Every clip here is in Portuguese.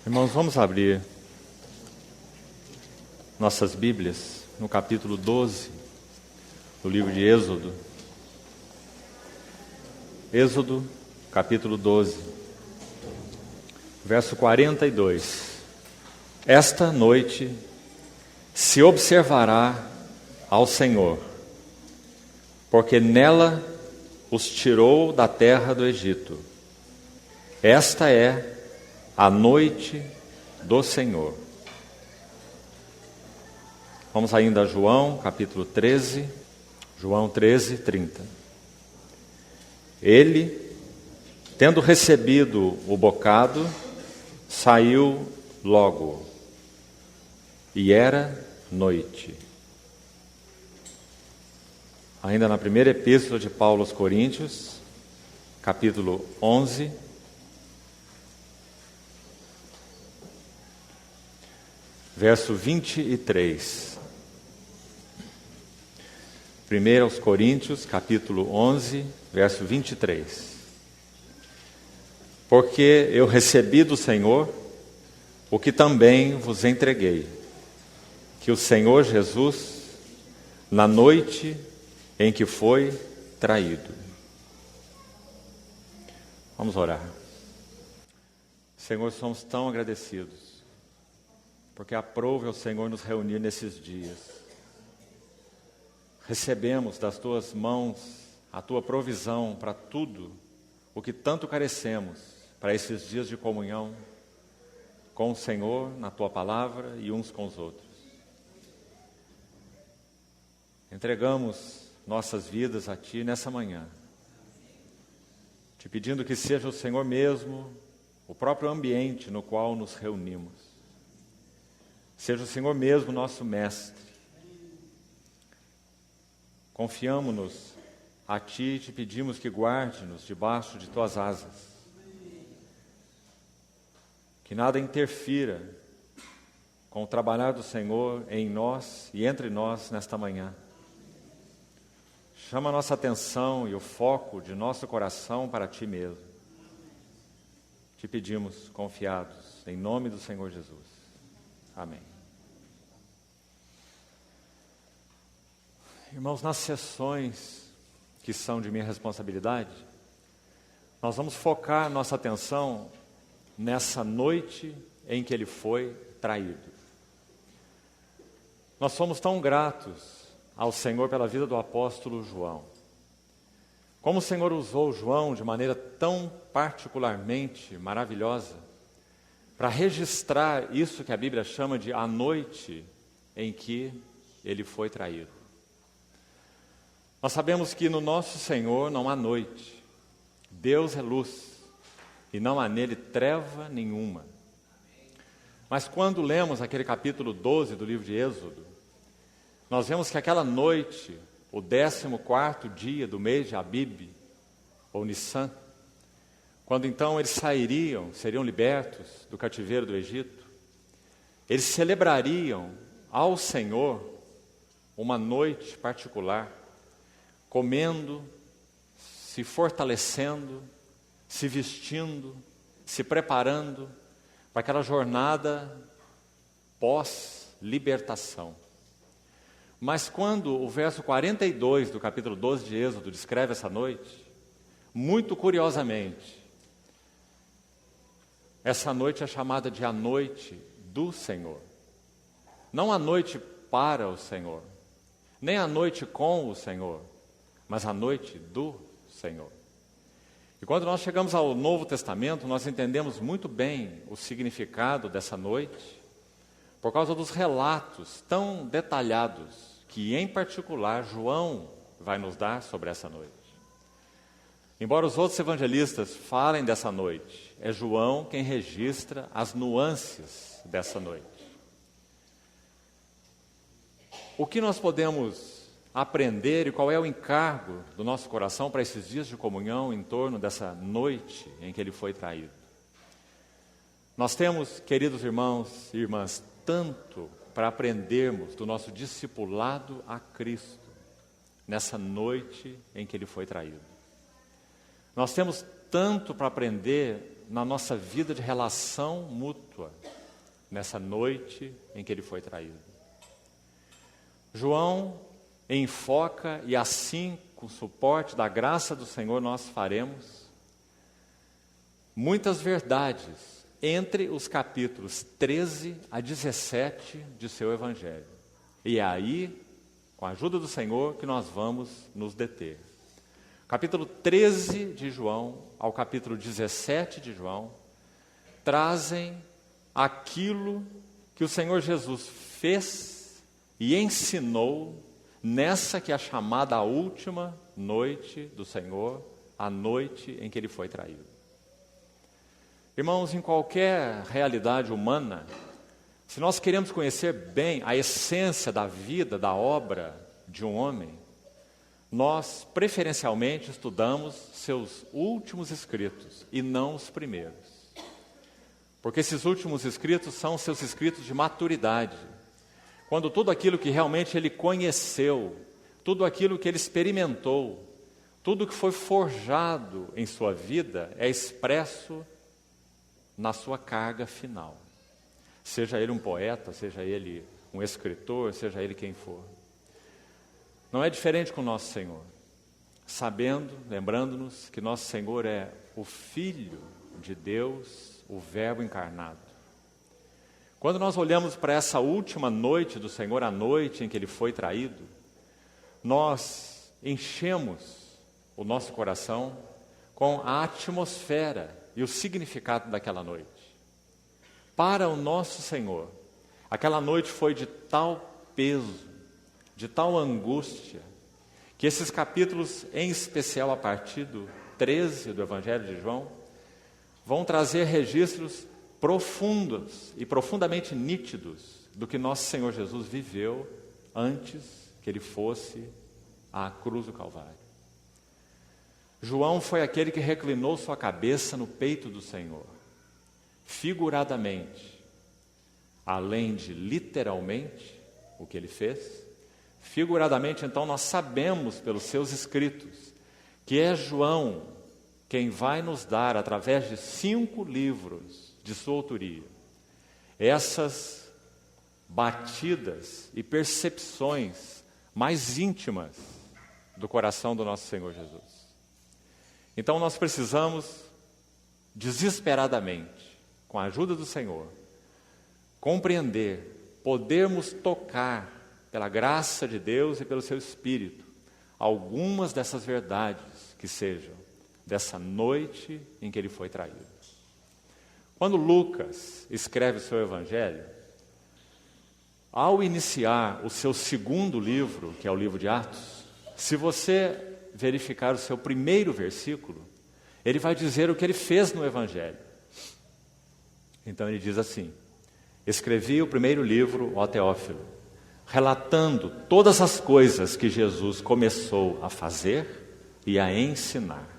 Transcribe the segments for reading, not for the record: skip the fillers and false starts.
Irmãos, vamos abrir nossas Bíblias no capítulo 12 do livro de Êxodo. Êxodo, capítulo 12, verso 42. Esta noite se observará ao Senhor, porque nela os tirou da terra do Egito. Esta é a noite do Senhor. Vamos ainda a João, capítulo 13, João 13, 30. Ele, tendo recebido o bocado, saiu logo, e era noite. Ainda na primeira epístola de Paulo aos Coríntios, capítulo 11, verso 23. 1 aos Coríntios, capítulo 11, verso 23. Porque eu recebi do Senhor o que também vos entreguei, que o Senhor Jesus, na noite em que foi traído. Vamos orar. Senhor, somos tão agradecidos, porque aprove ao Senhor nos reunir nesses dias. Recebemos das Tuas mãos a Tua provisão para tudo o que tanto carecemos para esses dias de comunhão com o Senhor, na Tua palavra e uns com os outros. Entregamos nossas vidas a Ti nessa manhã, Te pedindo que seja o Senhor mesmo, o próprio ambiente no qual nos reunimos. Seja o Senhor mesmo nosso mestre. Confiamo-nos a Ti e Te pedimos que guarde-nos debaixo de Tuas asas. Que nada interfira com o trabalhar do Senhor em nós e entre nós nesta manhã. Chama a nossa atenção e o foco de nosso coração para Ti mesmo. Te pedimos confiados, em nome do Senhor Jesus. Amém. Irmãos, nas sessões que são de minha responsabilidade, nós vamos focar nossa atenção nessa noite em que ele foi traído. Nós somos tão gratos ao Senhor pela vida do apóstolo João. Como o Senhor usou João de maneira tão particularmente maravilhosa para registrar isso que a Bíblia chama de a noite em que ele foi traído. Nós sabemos que no nosso Senhor não há noite. Deus é luz e não há nele treva nenhuma. Mas quando lemos aquele capítulo 12 do livro de Êxodo, nós vemos que aquela noite, o 14º dia do mês de Abib, ou Nissan, quando então eles seriam libertos do cativeiro do Egito, eles celebrariam ao Senhor uma noite particular, comendo, se fortalecendo, se vestindo, se preparando para aquela jornada pós-libertação. Mas quando o verso 42 do capítulo 12 de Êxodo descreve essa noite, muito curiosamente, essa noite é chamada de a noite do Senhor. Não a noite para o Senhor, nem a noite com o Senhor, mas a noite do Senhor. E quando nós chegamos ao Novo Testamento, nós entendemos muito bem o significado dessa noite, por causa dos relatos tão detalhados que, em particular, João vai nos dar sobre essa noite. Embora os outros evangelistas falem dessa noite, é João quem registra as nuances dessa noite. O que nós podemos aprender e qual é o encargo do nosso coração para esses dias de comunhão em torno dessa noite em que ele foi traído? Nós temos, queridos irmãos e irmãs, tanto para aprendermos do nosso discipulado a Cristo nessa noite em que ele foi traído. Nós temos tanto para aprender na nossa vida de relação mútua, nessa noite em que ele foi traído. João enfoca, e assim, com o suporte da graça do Senhor, nós faremos muitas verdades entre os capítulos 13 a 17 de seu Evangelho. E é aí, com a ajuda do Senhor, que nós vamos nos deter. Capítulo 13 de João ao capítulo 17 de João trazem aquilo que o Senhor Jesus fez e ensinou nessa que é chamada a última noite do Senhor, a noite em que ele foi traído. Irmãos, em qualquer realidade humana, se nós queremos conhecer bem a essência da vida, da obra de um homem, nós preferencialmente estudamos seus últimos escritos e não os primeiros. Porque esses últimos escritos são seus escritos de maturidade. Quando tudo aquilo que realmente ele conheceu, tudo aquilo que ele experimentou, tudo que foi forjado em sua vida é expresso na sua carga final. Seja ele um poeta, seja ele um escritor, seja ele quem for. Não é diferente com o nosso Senhor. Sabendo, lembrando-nos que nosso Senhor é o Filho de Deus, o Verbo encarnado. Quando nós olhamos para essa última noite do Senhor, a noite em que ele foi traído, nós enchemos o nosso coração com a atmosfera e o significado daquela noite. Para o nosso Senhor, aquela noite foi de tal peso, de tal angústia, que esses capítulos, em especial a partir do 13 do Evangelho de João, vão trazer registros profundos e profundamente nítidos do que nosso Senhor Jesus viveu antes que ele fosse à cruz do Calvário. João foi aquele que reclinou sua cabeça no peito do Senhor, figuradamente, além de literalmente o que ele fez. Figuradamente, então, nós sabemos pelos seus escritos que é João quem vai nos dar, através de 5 livros de sua autoria, essas batidas e percepções mais íntimas do coração do nosso Senhor Jesus. Então nós precisamos desesperadamente, com a ajuda do Senhor, compreender, podermos tocar pela graça de Deus e pelo seu Espírito algumas dessas verdades que sejam dessa noite em que ele foi traído. Quando Lucas escreve o seu Evangelho, ao iniciar o seu segundo livro, que é o livro de Atos, se você verificar o seu primeiro versículo, ele vai dizer o que ele fez no Evangelho. Então ele diz assim: escrevi o primeiro livro, ó Teófilo, relatando todas as coisas que Jesus começou a fazer e a ensinar.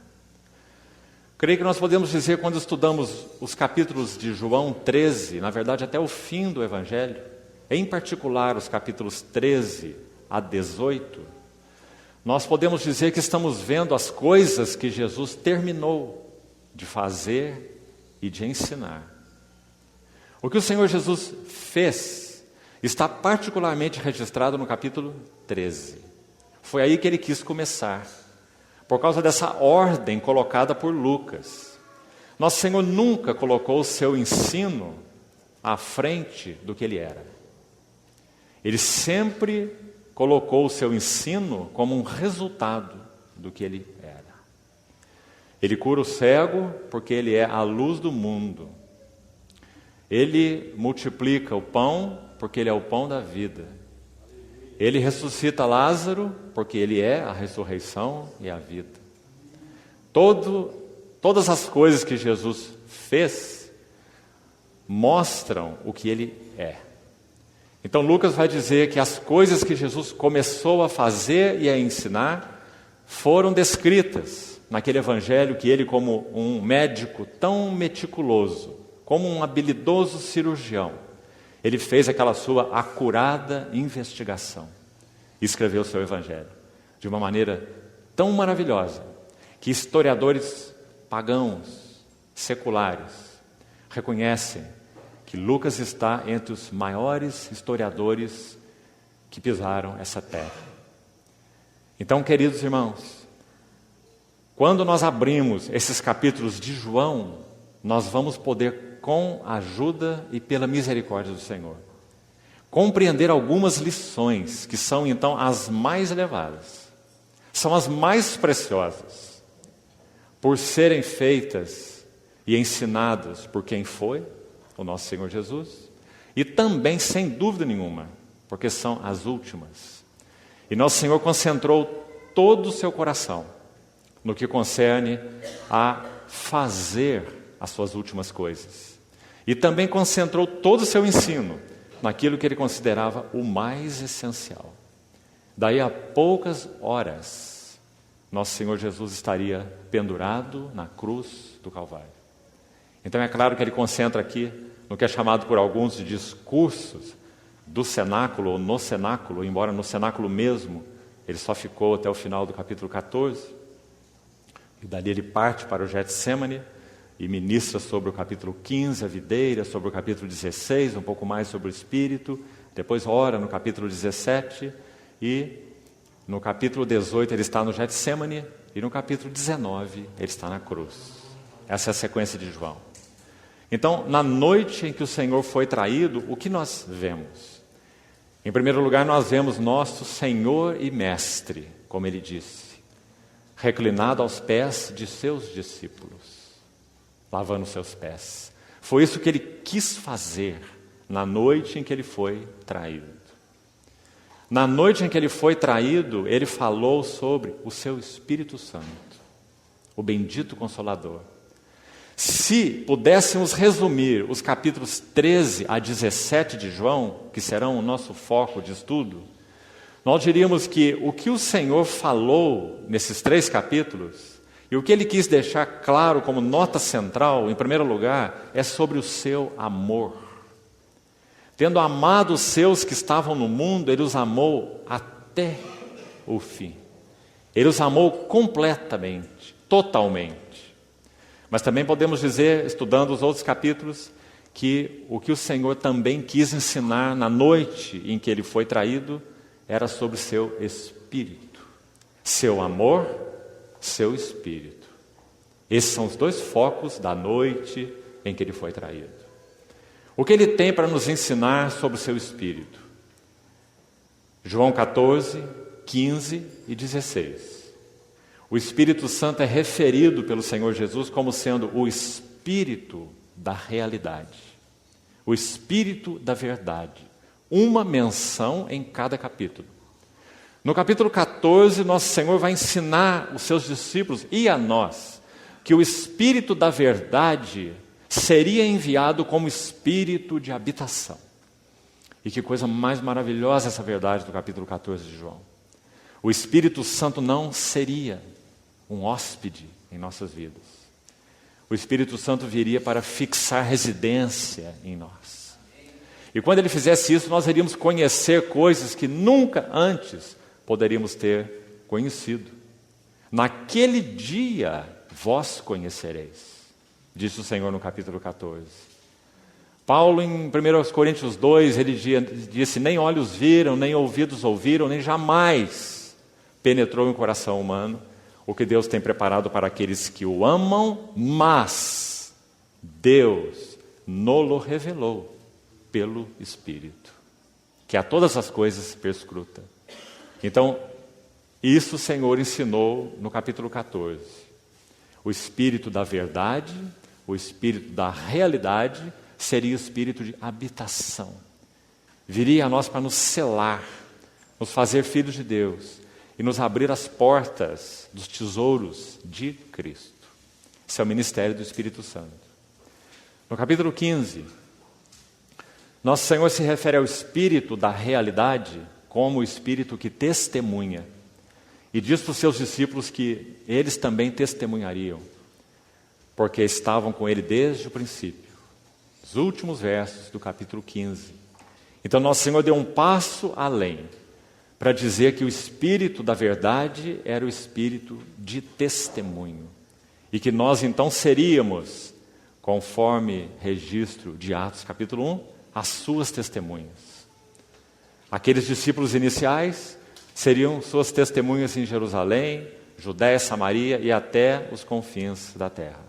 Creio que nós podemos dizer, quando estudamos os capítulos de João 13, na verdade até o fim do Evangelho, em particular os capítulos 13 a 18, nós podemos dizer que estamos vendo as coisas que Jesus terminou de fazer e de ensinar. O que o Senhor Jesus fez está particularmente registrado no capítulo 13. Foi aí que ele quis começar, por causa dessa ordem colocada por Lucas. Nosso Senhor nunca colocou o seu ensino à frente do que ele era. Ele sempre colocou o seu ensino como um resultado do que ele era. Ele cura o cego porque ele é a luz do mundo. Ele multiplica o pão porque ele é o pão da vida. Ele ressuscita Lázaro porque ele é a ressurreição e a vida. Todas as coisas que Jesus fez mostram o que ele é. Então Lucas vai dizer que as coisas que Jesus começou a fazer e a ensinar foram descritas naquele evangelho que ele, como um médico tão meticuloso, como um habilidoso cirurgião, ele fez aquela sua acurada investigação e escreveu o seu evangelho de uma maneira tão maravilhosa que historiadores pagãos, seculares, reconhecem que Lucas está entre os maiores historiadores que pisaram essa terra. Então, queridos irmãos, quando nós abrimos esses capítulos de João, nós vamos poder, com a ajuda e pela misericórdia do Senhor, compreender algumas lições que são então as mais elevadas, são as mais preciosas, por serem feitas e ensinadas por quem foi, o nosso Senhor Jesus, e também, sem dúvida nenhuma, porque são as últimas. E nosso Senhor concentrou todo o seu coração no que concerne a fazer as suas últimas coisas. E também concentrou todo o seu ensino naquilo que ele considerava o mais essencial. Daí a poucas horas, nosso Senhor Jesus estaria pendurado na cruz do Calvário. Então é claro que ele concentra aqui no que é chamado por alguns de discursos do cenáculo ou no cenáculo, embora no cenáculo mesmo ele só ficou até o final do capítulo 14. E dali ele parte para o Getsêmani e ministra sobre o capítulo 15, a videira, sobre o capítulo 16, um pouco mais sobre o Espírito. Depois ora no capítulo 17 e no capítulo 18 ele está no Getsêmani e no capítulo 19 ele está na cruz. Essa é a sequência de João. Então, na noite em que o Senhor foi traído, o que nós vemos? Em primeiro lugar, nós vemos nosso Senhor e Mestre, como ele disse, reclinado aos pés de seus discípulos, lavando seus pés. Foi isso que ele quis fazer na noite em que ele foi traído. Na noite em que ele foi traído, ele falou sobre o seu Espírito Santo, o bendito Consolador. Se pudéssemos resumir os capítulos 13 a 17 de João, que serão o nosso foco de estudo, nós diríamos que o que o Senhor falou nesses 3 capítulos, e o que ele quis deixar claro como nota central, em primeiro lugar, é sobre o seu amor. Tendo amado os seus que estavam no mundo, ele os amou até o fim. Ele os amou completamente, totalmente. Mas também podemos dizer, estudando os outros capítulos, que o que o Senhor também quis ensinar na noite em que ele foi traído era sobre seu espírito. Seu amor, seu espírito. Esses são os 2 focos da noite em que ele foi traído. O que ele tem para nos ensinar sobre o seu espírito? João 14, 15 e 16. O Espírito Santo é referido pelo Senhor Jesus como sendo o Espírito da realidade, o Espírito da verdade. Uma menção em cada capítulo. No capítulo 14, nosso Senhor vai ensinar os seus discípulos e a nós que o Espírito da verdade seria enviado como Espírito de habitação. E que coisa mais maravilhosa essa verdade do capítulo 14 de João. O Espírito Santo não seria um hóspede em nossas vidas. O Espírito Santo viria para fixar residência em nós. E quando ele fizesse isso, nós iríamos conhecer coisas que nunca antes poderíamos ter conhecido. Naquele dia, vós conhecereis, disse o Senhor no capítulo 14. Paulo, em 1 Coríntios 2, ele disse, nem olhos viram, nem ouvidos ouviram, nem jamais penetrou em coração humano o que Deus tem preparado para aqueles que o amam, mas Deus no-lo revelou pelo Espírito, que a todas as coisas perscruta. Então, isso o Senhor ensinou no capítulo 14. O Espírito da verdade, o Espírito da realidade, seria o Espírito de habitação. Viria a nós para nos selar, nos fazer filhos de Deus, e nos abrir as portas dos tesouros de Cristo. Esse é o ministério do Espírito Santo. No capítulo 15, nosso Senhor se refere ao Espírito da realidade como o Espírito que testemunha. E diz para os seus discípulos que eles também testemunhariam, porque estavam com ele desde o princípio. Os últimos versos do capítulo 15. Então nosso Senhor deu um passo além, para dizer que o Espírito da verdade era o Espírito de testemunho. E que nós então seríamos conforme registro de Atos capítulo 1, as suas testemunhas. Aqueles discípulos iniciais seriam suas testemunhas em Jerusalém, Judéia, Samaria e até os confins da terra.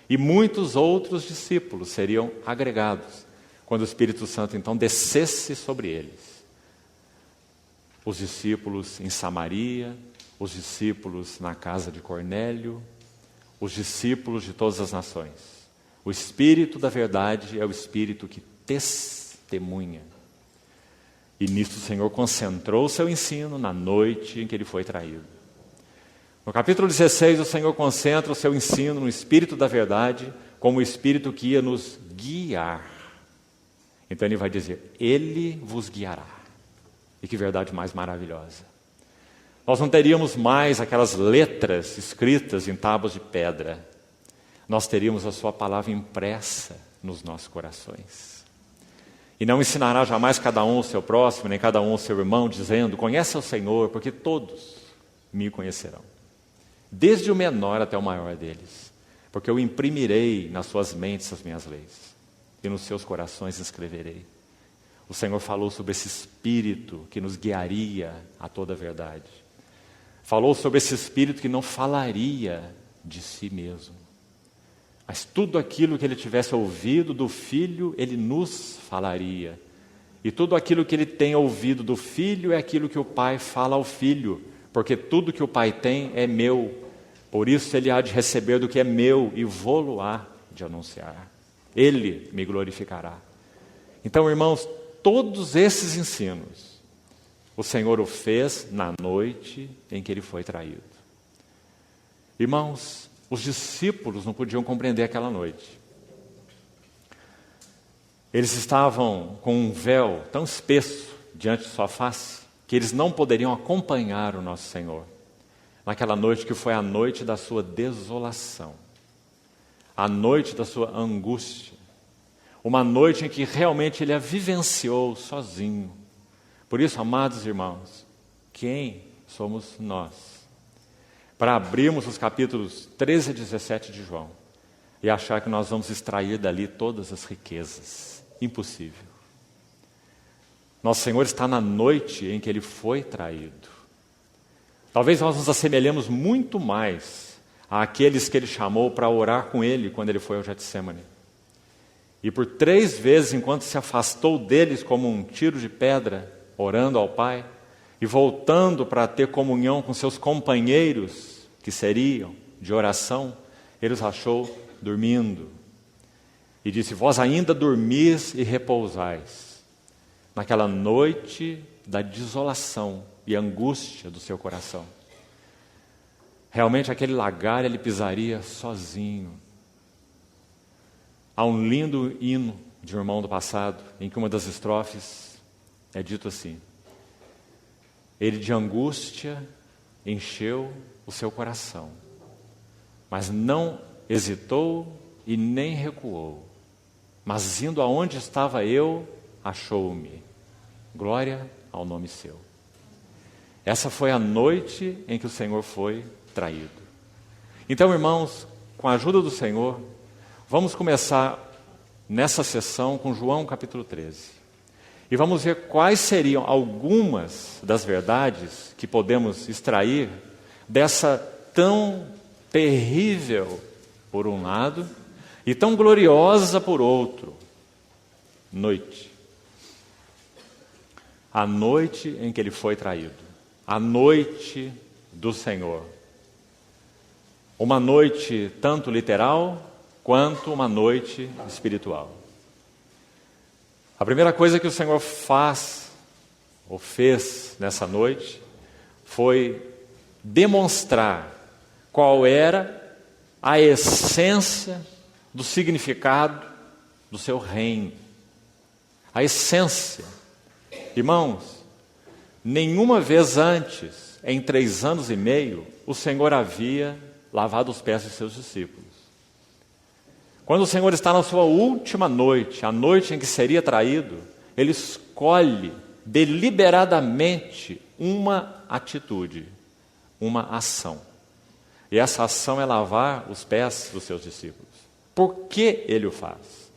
E muitos outros discípulos seriam agregados quando o Espírito Santo então descesse sobre eles. Os discípulos em Samaria, os discípulos na casa de Cornélio, os discípulos de todas as nações. O Espírito da verdade é o Espírito que testemunha. E nisto o Senhor concentrou o seu ensino na noite em que ele foi traído. No capítulo 16, o Senhor concentra o seu ensino no Espírito da verdade, como o Espírito que ia nos guiar. Então ele vai dizer, Ele vos guiará. E que verdade mais maravilhosa. Nós não teríamos mais aquelas letras escritas em tábuas de pedra. Nós teríamos a sua palavra impressa nos nossos corações. E não ensinará jamais cada um o seu próximo, nem cada um o seu irmão, dizendo, conhece o Senhor, porque todos me conhecerão. Desde o menor até o maior deles. Porque eu imprimirei nas suas mentes as minhas leis. E nos seus corações escreverei. O Senhor falou sobre esse Espírito que nos guiaria a toda a verdade. Falou sobre esse Espírito que não falaria de si mesmo. Mas tudo aquilo que ele tivesse ouvido do Filho, ele nos falaria. E tudo aquilo que ele tem ouvido do Filho é aquilo que o Pai fala ao Filho. Porque tudo que o Pai tem é meu. Por isso ele há de receber do que é meu e vou-lo-á de anunciar. Ele me glorificará. Então, irmãos, todos esses ensinos, o Senhor o fez na noite em que ele foi traído. Irmãos, os discípulos não podiam compreender aquela noite. Eles estavam com um véu tão espesso diante de sua face, que eles não poderiam acompanhar o nosso Senhor. Naquela noite que foi a noite da sua desolação. A noite da sua angústia. Uma noite em que realmente ele a vivenciou sozinho. Por isso, amados irmãos, quem somos nós? Para abrirmos os capítulos 13 e 17 de João e achar que nós vamos extrair dali todas as riquezas. Impossível. Nosso Senhor está na noite em que ele foi traído. Talvez nós nos assemelhemos muito mais àqueles que ele chamou para orar com ele quando ele foi ao Getsêmani. E por 3 vezes, enquanto se afastou deles como um tiro de pedra, orando ao Pai, e voltando para ter comunhão com seus companheiros, que seriam de oração, ele os achou dormindo. E disse, vós ainda dormis e repousais. Naquela noite da desolação e angústia do seu coração. Realmente aquele lagar ele pisaria sozinho. Há um lindo hino de um irmão do passado, em que uma das estrofes é dito assim, ele de angústia encheu o seu coração, mas não hesitou e nem recuou, mas indo aonde estava eu, achou-me. Glória ao nome seu. Essa foi a noite em que o Senhor foi traído. Então, irmãos, com a ajuda do Senhor, vamos começar nessa sessão com João capítulo 13. E vamos ver quais seriam algumas das verdades que podemos extrair dessa tão terrível, por um lado, e tão gloriosa por outro, noite. A noite em que ele foi traído. A noite do Senhor. Uma noite tanto literal quanto uma noite espiritual. A primeira coisa que o Senhor faz, ou fez nessa noite, foi demonstrar qual era a essência do significado do seu reino. A essência. Irmãos, nenhuma vez antes, em 3 anos e meio, o Senhor havia lavado os pés de seus discípulos. Quando o Senhor está na sua última noite, a noite em que seria traído, ele escolhe deliberadamente uma atitude, uma ação. E essa ação é lavar os pés dos seus discípulos. por que Ele o faz.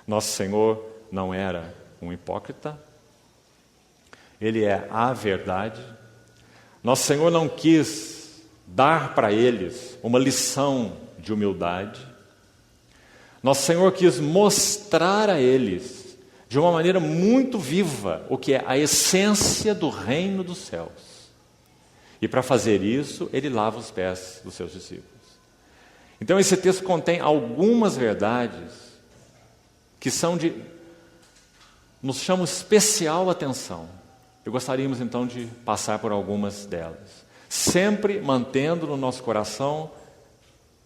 Nosso Senhor não era um hipócrita, Ele é a verdade. Nosso Senhor não quis dar para eles uma lição de humildade. Nosso Senhor quis mostrar a eles, de uma maneira muito viva, o que é a essência do reino dos céus. E para fazer isso, Ele lava os pés dos seus discípulos. Então esse texto contém algumas verdades que nos chamam especial atenção. Eu gostaríamos então de passar por algumas delas, sempre mantendo no nosso coração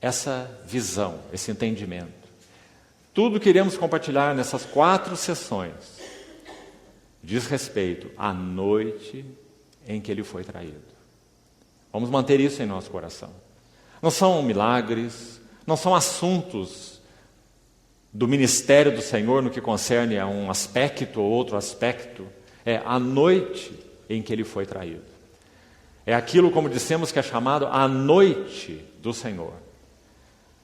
essa visão, esse entendimento. Tudo que iremos compartilhar nessas 4 sessões diz respeito à noite em que Ele foi traído. Vamos manter isso em nosso coração. Não são milagres, não são assuntos do ministério do Senhor no que concerne a um aspecto ou outro aspecto. É a noite em que Ele foi traído. É aquilo, como dissemos, que é chamado a noite do Senhor.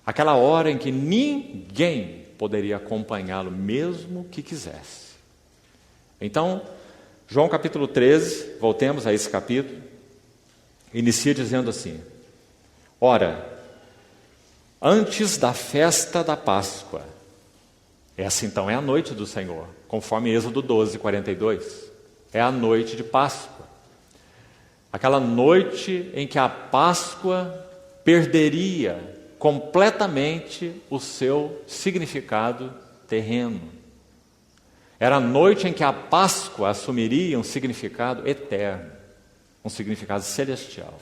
Aquela hora em que ninguém poderia acompanhá-lo, mesmo que quisesse. Então, João capítulo 13, voltemos a esse capítulo, inicia dizendo assim: ora, antes da festa da Páscoa, essa então é a noite do Senhor, conforme Êxodo 12, 42, é a noite de Páscoa. Aquela noite em que a Páscoa perderia completamente o seu significado terreno. Era a noite em que a Páscoa assumiria um significado eterno, um significado celestial.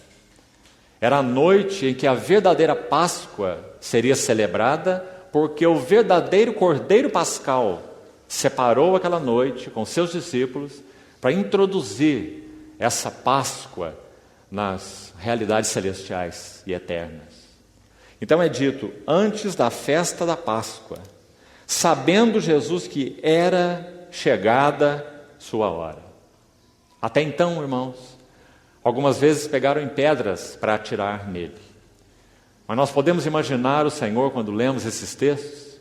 Era a noite em que a verdadeira Páscoa seria celebrada, porque o verdadeiro Cordeiro Pascal separou aquela noite com seus discípulos para introduzir essa Páscoa nas realidades celestiais e eternas. Então é dito, antes da festa da Páscoa, sabendo Jesus que era chegada sua hora. Até então, irmãos, algumas vezes pegaram em pedras para atirar nele. Mas nós podemos imaginar o Senhor, quando lemos esses textos,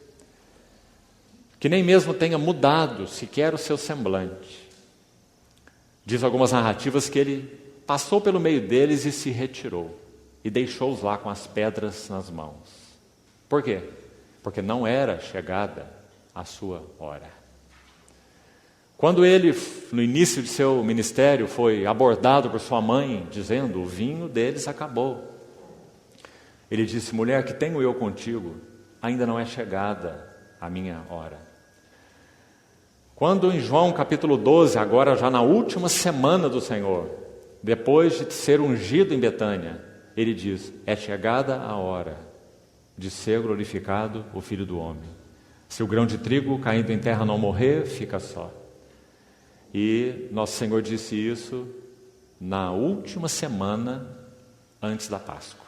que nem mesmo tenha mudado sequer o seu semblante. Diz algumas narrativas que Ele passou pelo meio deles e se retirou. E deixou-os lá com as pedras nas mãos. Por quê? Porque não era chegada a sua hora. Quando ele, no início de seu ministério, foi abordado por sua mãe, dizendo, o vinho deles acabou. Ele disse, mulher, que tenho eu contigo? Ainda não é chegada a minha hora. Quando em João capítulo 12, agora já na última semana do Senhor, depois de ser ungido em Betânia, Ele diz, é chegada a hora de ser glorificado o Filho do Homem. Se o grão de trigo caindo em terra não morrer, fica só. E nosso Senhor disse isso na última semana antes da Páscoa.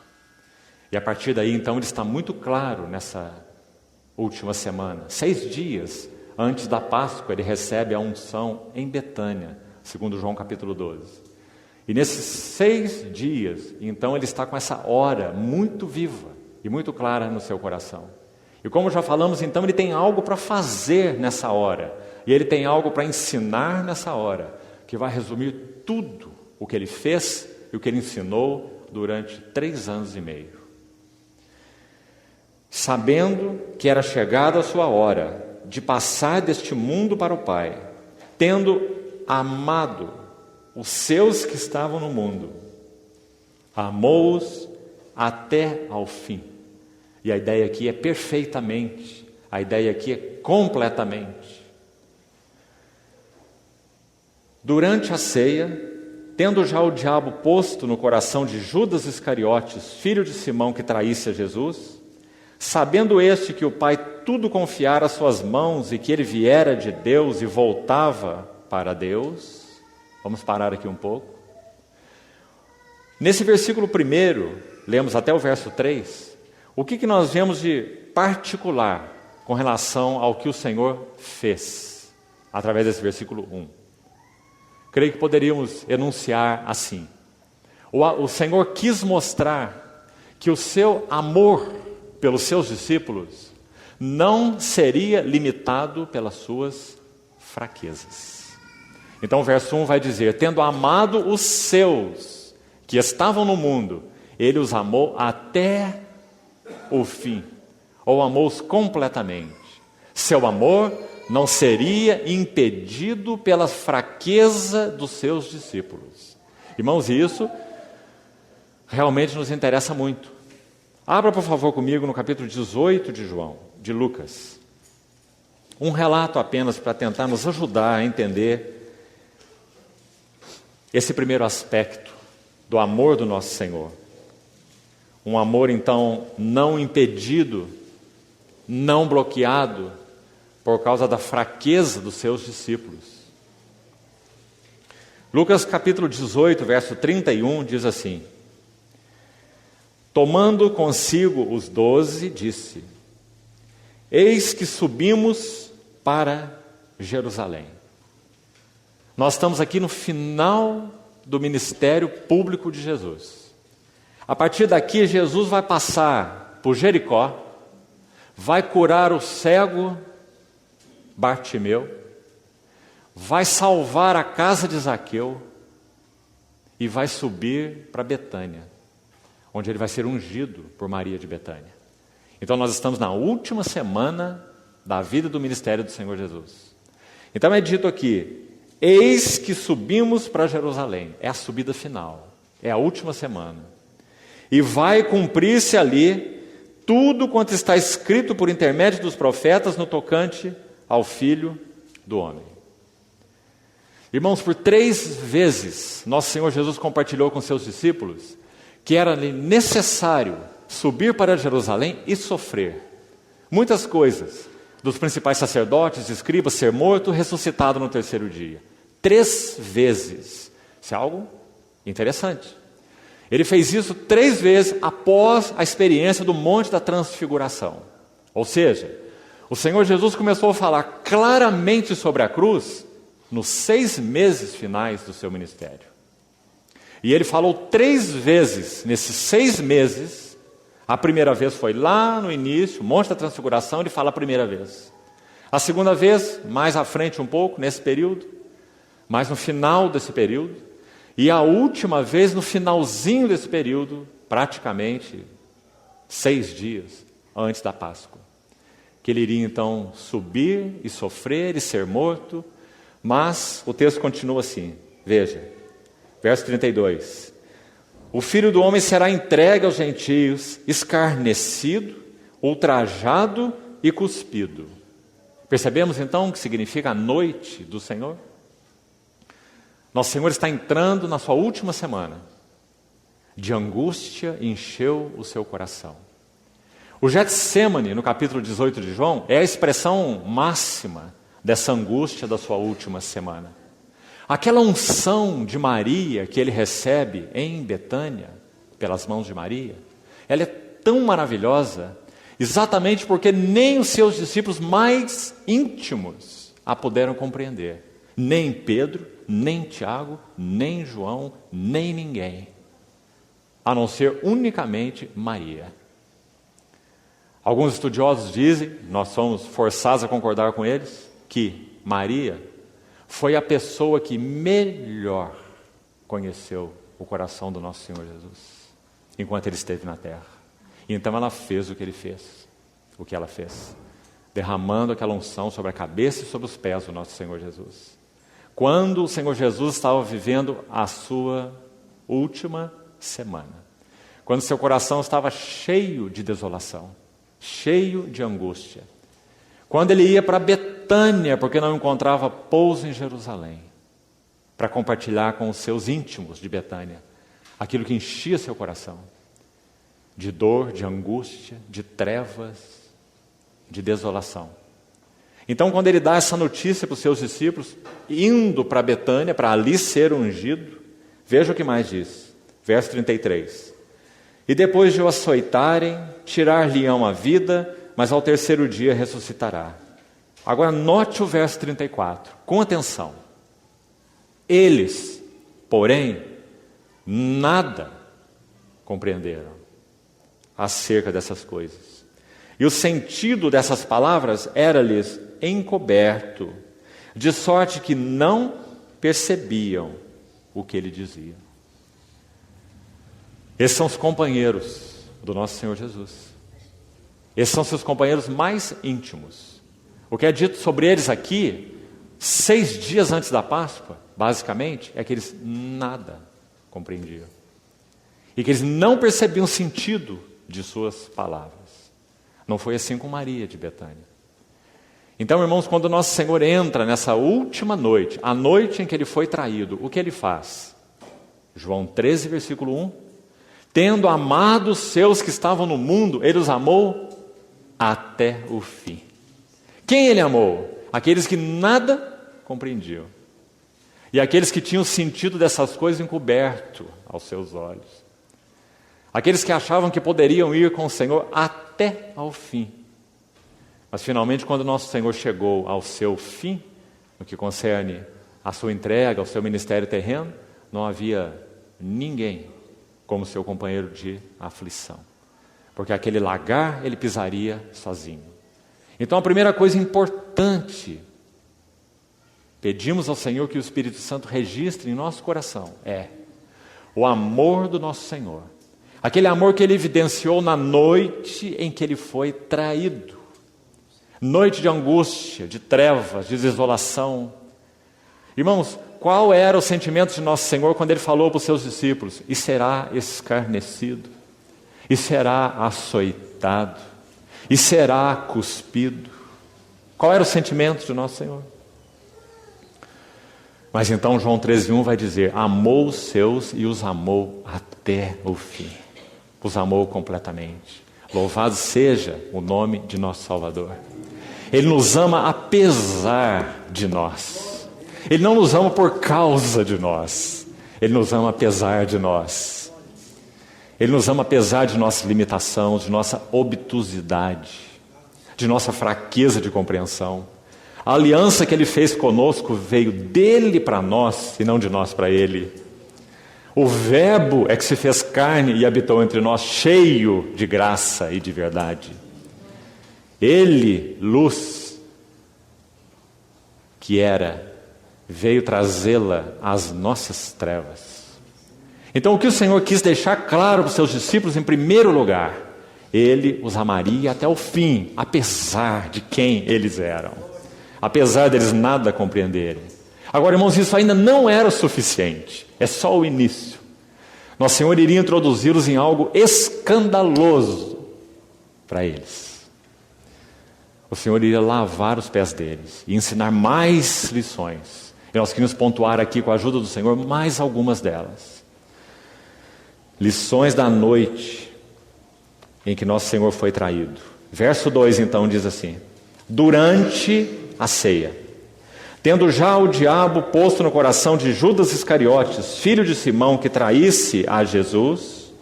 E a partir daí, então, ele está muito claro nessa última semana. 6 dias antes da Páscoa, ele recebe a unção em Betânia, segundo João capítulo 12. E nesses 6 dias, então, ele está com essa hora muito viva e muito clara no seu coração. E como já falamos, então, ele tem algo para fazer nessa hora. E ele tem algo para ensinar nessa hora, que vai resumir tudo o que ele fez e o que ele ensinou durante 3 anos e meio. Sabendo que era chegada a sua hora de passar deste mundo para o Pai, tendo amado os seus que estavam no mundo, amou-os até ao fim. E a ideia aqui é perfeitamente, a ideia aqui é completamente. Durante a ceia, tendo já o diabo posto no coração de Judas Iscariotes, filho de Simão, que traísse a Jesus, sabendo este que o Pai tudo confiara às suas mãos e que ele viera de Deus e voltava para Deus. Vamos parar aqui um pouco. Nesse versículo 1, lemos até o verso 3, o que nós vemos de particular com relação ao que o Senhor fez, através desse versículo 1. Creio que poderíamos enunciar assim. O Senhor quis mostrar que o seu amor pelos seus discípulos não seria limitado pelas suas fraquezas. Então o verso 1 vai dizer: tendo amado os seus que estavam no mundo, ele os amou até o fim, ou amou-os completamente. Seu amor não seria impedido pela fraqueza dos seus discípulos. Irmãos, isso realmente nos interessa muito. Abra, por favor, comigo no capítulo 18 de Lucas. Um relato apenas para tentar nos ajudar a entender esse primeiro aspecto do amor do nosso Senhor. Um amor, então, não impedido, não bloqueado por causa da fraqueza dos seus discípulos. Lucas capítulo 18, verso 31, diz assim: tomando consigo os 12, disse: eis que subimos para Jerusalém. Nós estamos aqui no final do ministério público de Jesus. A partir daqui, Jesus vai passar por Jericó, vai curar o cego Bartimeu, vai salvar a casa de Zaqueu e vai subir para Betânia, onde ele vai ser ungido por Maria de Betânia. Então nós estamos na última semana da vida do ministério do Senhor Jesus. Então é dito aqui: eis que subimos para Jerusalém. É a subida final, é a última semana. E vai cumprir-se ali tudo quanto está escrito por intermédio dos profetas no tocante ao Filho do Homem. Irmãos, por 3 vezes, nosso Senhor Jesus compartilhou com seus discípulos que era necessário subir para Jerusalém e sofrer muitas coisas, dos principais sacerdotes, escribas, ser morto, ressuscitado no 3º dia. 3 vezes. Isso é algo interessante. Ele fez isso 3 vezes após a experiência do Monte da Transfiguração. Ou seja, o Senhor Jesus começou a falar claramente sobre a cruz nos 6 meses finais do seu ministério. E ele falou 3 vezes nesses 6 meses. A primeira vez foi lá no início, Monte da Transfiguração, ele fala a primeira vez. A segunda vez, mais à frente um pouco, nesse período, mais no final desse período. E a última vez, no finalzinho desse período, praticamente 6 dias antes da Páscoa. Que ele iria então subir e sofrer e ser morto. Mas o texto continua assim, veja, verso 32. O Filho do Homem será entregue aos gentios, escarnecido, ultrajado e cuspido. Percebemos então o que significa a noite do Senhor? Nosso Senhor está entrando na sua última semana. De angústia encheu o seu coração. O Getsêmani, no capítulo 18 de João, é a expressão máxima dessa angústia da sua última semana. Aquela unção de Maria que ele recebe em Betânia, pelas mãos de Maria, ela é tão maravilhosa, exatamente porque nem os seus discípulos mais íntimos a puderam compreender. Nem Pedro, nem Tiago, nem João, nem ninguém, a não ser unicamente Maria. Alguns estudiosos dizem, nós somos forçados a concordar com eles, que Maria foi a pessoa que melhor conheceu o coração do nosso Senhor Jesus, enquanto ele esteve na terra. E então ela fez o que ele fez, o que ela fez, derramando aquela unção sobre a cabeça e sobre os pés do nosso Senhor Jesus. Quando o Senhor Jesus estava vivendo a sua última semana, quando seu coração estava cheio de desolação, cheio de angústia, quando ele ia para Betânia, porque não encontrava pouso em Jerusalém, para compartilhar com os seus íntimos de Betânia aquilo que enchia seu coração, de dor, de angústia, de trevas, de desolação. Então, quando ele dá essa notícia para os seus discípulos, indo para Betânia, para ali ser ungido, veja o que mais diz, verso 33. E depois de o açoitarem, tirar-lhe-ão a vida, mas ao 3º dia ressuscitará. Agora note o verso 34, com atenção. Eles, porém, nada compreenderam acerca dessas coisas. E o sentido dessas palavras era-lhes encoberto, de sorte que não percebiam o que ele dizia. Esses são os companheiros do nosso Senhor Jesus. Esses são seus companheiros mais íntimos. O que é dito sobre eles aqui, 6 dias antes da Páscoa, basicamente, é que eles nada compreendiam. E que eles não percebiam o sentido de suas palavras. Não foi assim com Maria de Betânia. Então, irmãos, quando o nosso Senhor entra nessa última noite, a noite em que ele foi traído, o que ele faz? João 13, versículo 1. Tendo amado os seus que estavam no mundo, ele os amou até o fim. Quem ele amou? Aqueles que nada compreendiam. E aqueles que tinham o sentido dessas coisas encoberto aos seus olhos. Aqueles que achavam que poderiam ir com o Senhor até ao fim. Mas finalmente, quando nosso Senhor chegou ao seu fim, no que concerne a sua entrega, ao seu ministério terreno, não havia ninguém como seu companheiro de aflição. Porque aquele lagar ele pisaria sozinho. Então a primeira coisa importante, pedimos ao Senhor que o Espírito Santo registre em nosso coração, é o amor do nosso Senhor. Aquele amor que ele evidenciou na noite em que ele foi traído. Noite de angústia, de trevas, de desolação. Irmãos, qual era o sentimento de nosso Senhor quando ele falou para os seus discípulos? E será escarnecido, e será açoitado, e será cuspido. Qual era o sentimento de nosso Senhor? Mas então João 13:1 vai dizer, amou os seus e os amou até o fim. Os amou completamente. Louvado seja o nome de nosso Salvador. Ele nos ama apesar de nós. Ele não nos ama por causa de nós. Ele nos ama apesar de nós. Ele nos ama apesar de nossa limitação, de nossa obtusidade, de nossa fraqueza de compreensão. A aliança que ele fez conosco veio dele para nós e não de nós para ele. O Verbo é que se fez carne e habitou entre nós, cheio de graça e de verdade. Ele, luz, que era, veio trazê-la às nossas trevas. Então o que o Senhor quis deixar claro para os seus discípulos, em primeiro lugar, ele os amaria até o fim, apesar de quem eles eram, apesar deles nada compreenderem. Agora, irmãos, isso ainda não era o suficiente, é só o início. Nosso Senhor iria introduzi-los em algo escandaloso para eles. O Senhor iria lavar os pés deles e ensinar mais lições. E nós queríamos pontuar aqui, com a ajuda do Senhor, mais algumas delas. Lições da noite em que nosso Senhor foi traído. Verso 2 então diz assim: durante a ceia, tendo já o diabo posto no coração de Judas Iscariotes, filho de Simão, que traísse a Jesus.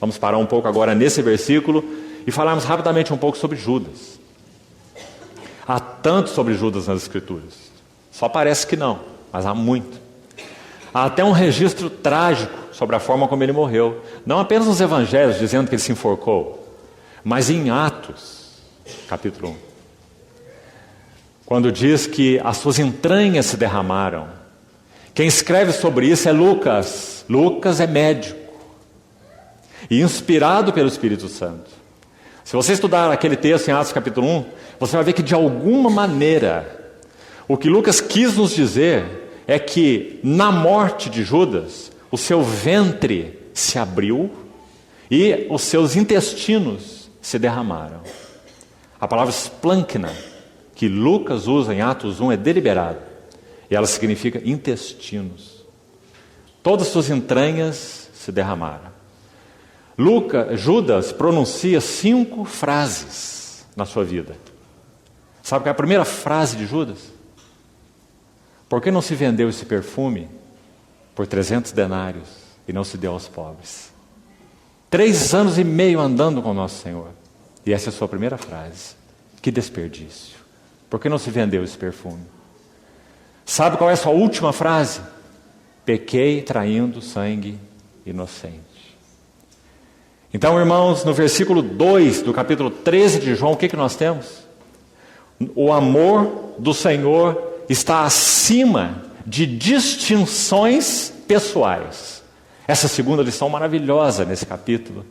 Vamos parar um pouco agora nesse versículo e falarmos rapidamente um pouco sobre Judas. Há tanto sobre Judas nas Escrituras. Só parece que não, mas há muito. Há até um registro trágico sobre a forma como ele morreu. Não apenas nos evangelhos, dizendo que ele se enforcou, mas em Atos, capítulo 1. Quando diz que as suas entranhas se derramaram. Quem escreve sobre isso é Lucas. Lucas é médico e inspirado pelo Espírito Santo. Se você estudar aquele texto em Atos capítulo 1, você vai ver que de alguma maneira, o que Lucas quis nos dizer é que na morte de Judas, o seu ventre se abriu e os seus intestinos se derramaram. A palavra splankna, que Lucas usa em Atos 1, é deliberado. E ela significa intestinos. Todas as suas entranhas se derramaram. Judas pronuncia 5 frases na sua vida. Sabe qual é a primeira frase de Judas? Por que não se vendeu esse perfume por 300 denários e não se deu aos pobres? 3 anos e meio andando com o nosso Senhor. E essa é a sua primeira frase. Que desperdício. Por que não se vendeu esse perfume? Sabe qual é a sua última frase? Pequei traindo sangue inocente. Então, irmãos, no versículo 2 do capítulo 13 de João, o que nós temos? O amor do Senhor está acima de distinções pessoais. Essa segunda lição maravilhosa nesse capítulo.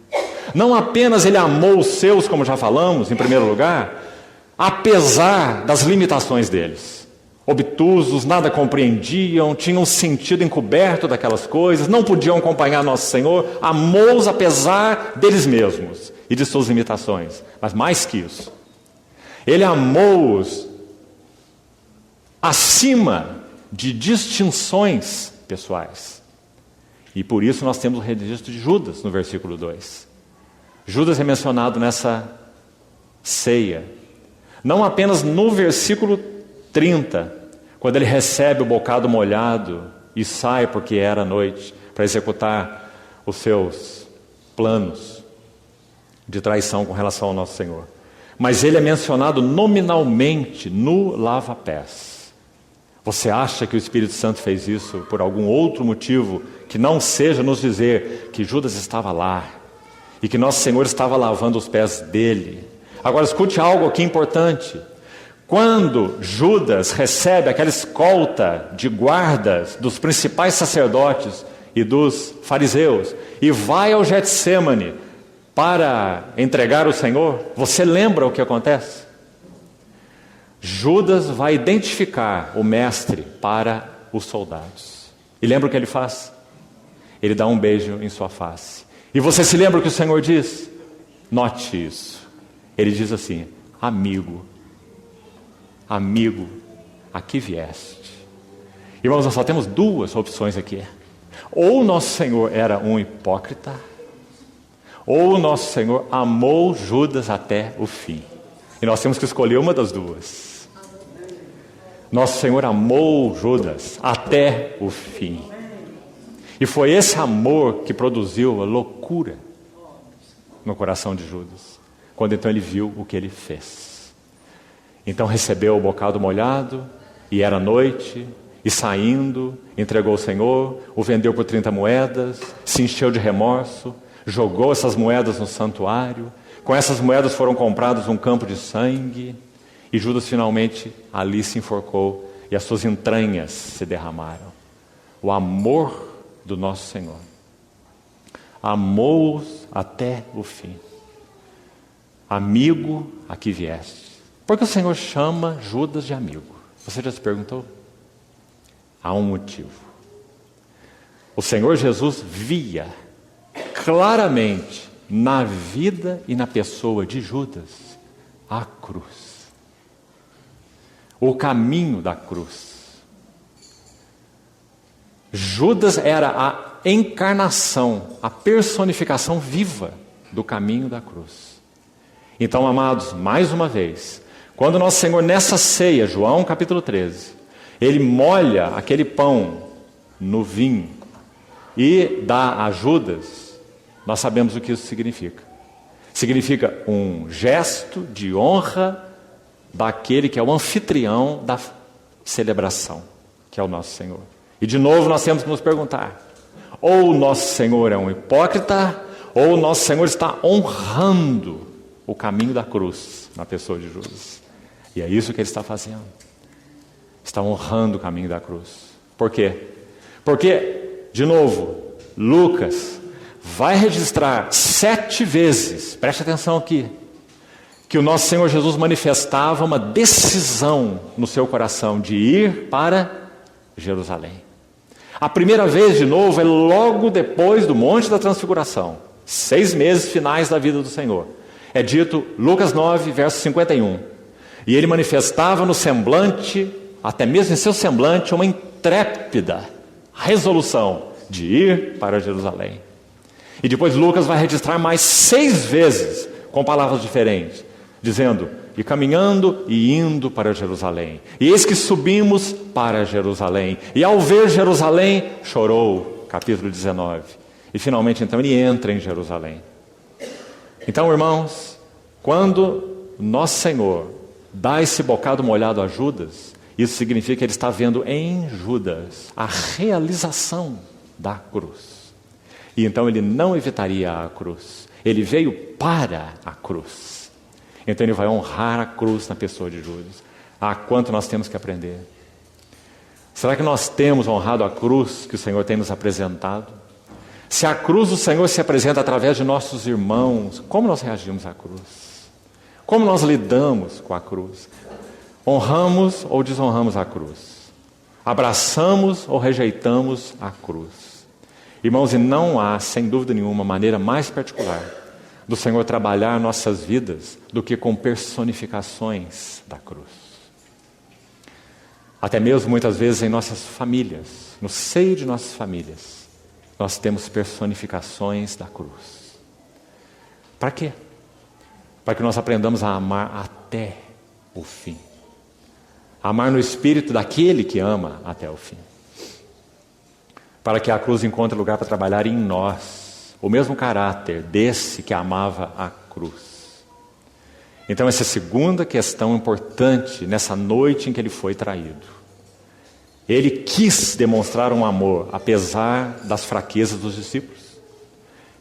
Não apenas ele amou os seus, como já falamos, em primeiro lugar, apesar das limitações deles. Obtusos, nada compreendiam, tinham sentido encoberto daquelas coisas, não podiam acompanhar nosso Senhor, amou-os apesar deles mesmos e de suas limitações. Mas mais que isso, ele amou-os acima de distinções pessoais. E por isso nós temos o registro de Judas no versículo 2. Judas é mencionado nessa ceia. Não apenas no versículo 30, quando ele recebe o bocado molhado e sai porque era noite, para executar os seus planos de traição com relação ao nosso Senhor. Mas ele é mencionado nominalmente no lava-pés. Você acha que o Espírito Santo fez isso por algum outro motivo que não seja nos dizer que Judas estava lá e que nosso Senhor estava lavando os pés dele? Agora escute algo aqui importante. Quando Judas recebe aquela escolta de guardas dos principais sacerdotes e dos fariseus e vai ao Getsêmani para entregar o Senhor, você lembra o que acontece? Judas vai identificar o mestre para os soldados. E lembra o que ele faz? Ele dá um beijo em sua face. E você se lembra o que o Senhor diz? Note isso. Ele diz assim: amigo, aqui vieste. Irmãos, nós só temos duas opções aqui. Ou nosso Senhor era um hipócrita, ou nosso Senhor amou Judas até o fim. E nós temos que escolher uma das duas. Nosso Senhor amou Judas até o fim. E foi esse amor que produziu a loucura no coração de Judas, quando então ele viu o que ele fez. Então recebeu o bocado molhado, e era noite, e saindo, entregou o Senhor, o vendeu por 30 moedas, se encheu de remorso, jogou essas moedas no santuário, com essas moedas foram comprados um campo de sangue, e Judas finalmente ali se enforcou, e as suas entranhas se derramaram. O amor do nosso Senhor amou-os até o fim. Amigo, aqui vieste. Por que o Senhor chama Judas de amigo? Você já se perguntou? Há um motivo. O Senhor Jesus via claramente na vida e na pessoa de Judas a cruz. O caminho da cruz. Judas era a encarnação, a personificação viva do caminho da cruz. Então, amados, mais uma vez, quando nosso Senhor nessa ceia, João capítulo 13, ele molha aquele pão no vinho e dá a Judas, nós sabemos o que isso significa. Significa um gesto de honra daquele que é o anfitrião da celebração, que é o nosso Senhor. E de novo nós temos que nos perguntar: ou o nosso Senhor é um hipócrita, ou o nosso Senhor está honrando o caminho da cruz na pessoa de Judas. E é isso que ele está fazendo. Está honrando o caminho da cruz. Por quê? Porque, de novo, Lucas vai registrar 7 vezes, preste atenção aqui, que o nosso Senhor Jesus manifestava uma decisão no seu coração de ir para Jerusalém. A primeira vez, de novo, é logo depois do Monte da Transfiguração, 6 meses finais da vida do Senhor. É dito, Lucas 9, verso 51. E ele manifestava no semblante, até mesmo em seu semblante, uma intrépida resolução de ir para Jerusalém. E depois Lucas vai registrar mais 6 vezes, com palavras diferentes, dizendo: e caminhando e indo para Jerusalém. E eis que subimos para Jerusalém. E ao ver Jerusalém, chorou. Capítulo 19. E finalmente então ele entra em Jerusalém. Então, irmãos, quando nosso Senhor dá esse bocado molhado a Judas, isso significa que ele está vendo em Judas a realização da cruz. E então ele não evitaria a cruz. Ele veio para a cruz. Então ele vai honrar a cruz na pessoa de Judas. Ah, quanto nós temos que aprender. Será que nós temos honrado a cruz que o Senhor tem nos apresentado? Se a cruz do Senhor se apresenta através de nossos irmãos, como nós reagimos à cruz? Como nós lidamos com a cruz? Honramos ou desonramos a cruz? Abraçamos ou rejeitamos a cruz? Irmãos, e não há, sem dúvida nenhuma, maneira mais particular do Senhor trabalhar nossas vidas do que com personificações da cruz. Até mesmo muitas vezes em nossas famílias, no seio de nossas famílias, nós temos personificações da cruz. Para quê? Para que nós aprendamos a amar até o fim. Amar no espírito daquele que ama até o fim. Para que a cruz encontre lugar para trabalhar em nós o mesmo caráter desse que amava a cruz. Então essa é a segunda questão importante nessa noite em que ele foi traído. Ele quis demonstrar um amor apesar das fraquezas dos discípulos.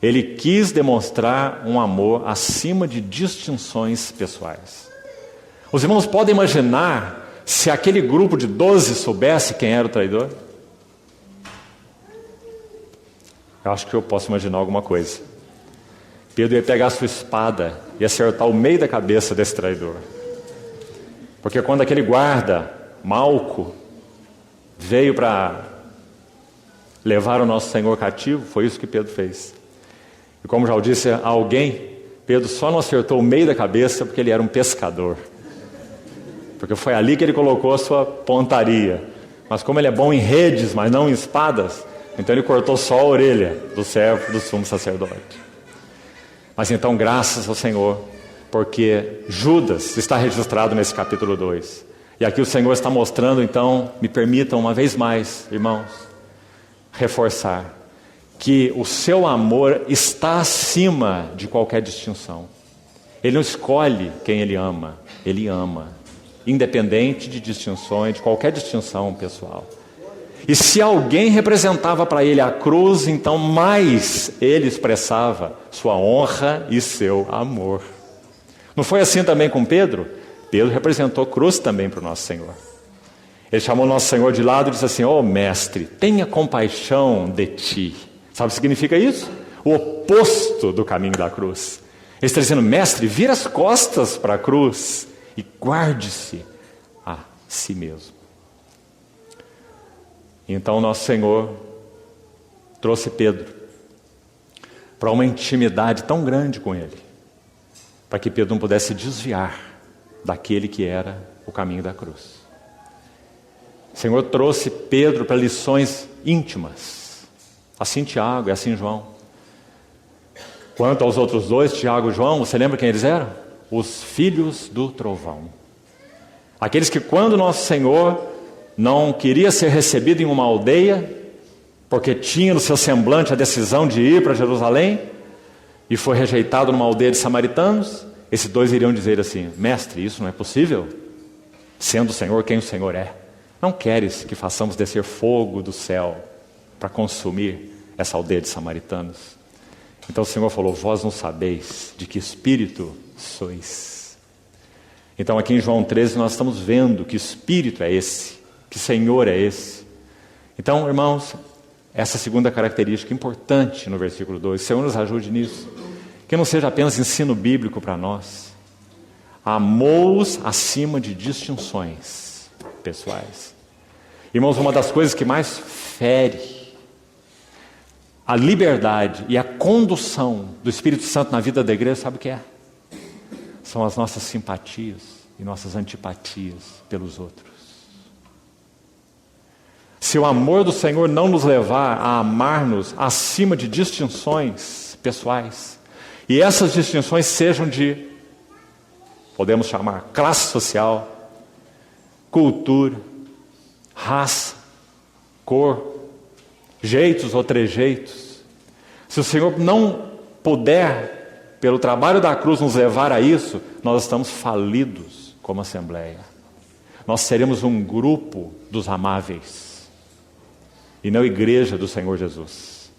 Ele quis demonstrar um amor acima de distinções pessoais. Os irmãos podem imaginar se aquele grupo de 12 soubesse quem era o traidor? Eu acho que eu posso imaginar alguma coisa. Pedro ia pegar a sua espada e acertar o meio da cabeça desse traidor. Porque quando aquele guarda, Malco, veio para levar o nosso Senhor cativo, foi isso que Pedro fez. E como já disse alguém, Pedro só não acertou o meio da cabeça porque ele era um pescador. Porque foi ali que ele colocou a sua pontaria. Mas como ele é bom em redes, mas não em espadas, então ele cortou só a orelha do servo do sumo sacerdote. Mas então graças ao Senhor, porque Judas está registrado nesse capítulo 2. E aqui o Senhor está mostrando, então, me permitam uma vez mais, irmãos, reforçar que o seu amor está acima de qualquer distinção. Ele não escolhe quem ele ama, independente de distinções, de qualquer distinção pessoal. E se alguém representava para ele a cruz, então mais ele expressava sua honra e seu amor. Não foi assim também com Pedro? Pedro representou cruz também para o nosso Senhor. Ele chamou o nosso Senhor de lado e disse assim: ó mestre, tenha compaixão de ti. Sabe o que significa isso? O oposto do caminho da cruz. Ele está dizendo: mestre, vira as costas para a cruz e guarde-se a si mesmo. Então nosso Senhor trouxe Pedro para uma intimidade tão grande com ele, para que Pedro não pudesse desviar daquele que era o caminho da cruz. O Senhor trouxe Pedro para lições íntimas, assim Tiago e assim João. Quanto aos outros dois, Tiago e João, você lembra quem eles eram? Os filhos do trovão. Aqueles que quando nosso Senhor não queria ser recebido em uma aldeia, porque tinha no seu semblante a decisão de ir para Jerusalém, e foi rejeitado numa aldeia de samaritanos, esses dois iriam dizer assim: mestre, isso não é possível? Sendo o Senhor quem o Senhor é, não queres que façamos descer fogo do céu para consumir essa aldeia de samaritanos? Então o Senhor falou: vós não sabeis de que espírito sois. Então aqui em João 13 nós estamos vendo que espírito é esse, que Senhor é esse. Então, irmãos, essa segunda característica importante no versículo 2, o Senhor nos ajude nisso, que não seja apenas ensino bíblico para nós. Amou-os acima de distinções pessoais. Irmãos, uma das coisas que mais fere a liberdade e a condução do Espírito Santo na vida da igreja, sabe o que é? São as nossas simpatias e nossas antipatias pelos outros. Se o amor do Senhor não nos levar a amar-nos acima de distinções pessoais, e essas distinções sejam de, podemos chamar, classe social, cultura, raça, cor, jeitos ou trejeitos, se o Senhor não puder, pelo trabalho da cruz, nos levar a isso, nós estamos falidos como assembleia. Nós seremos um grupo dos amáveis e não igreja do Senhor Jesus.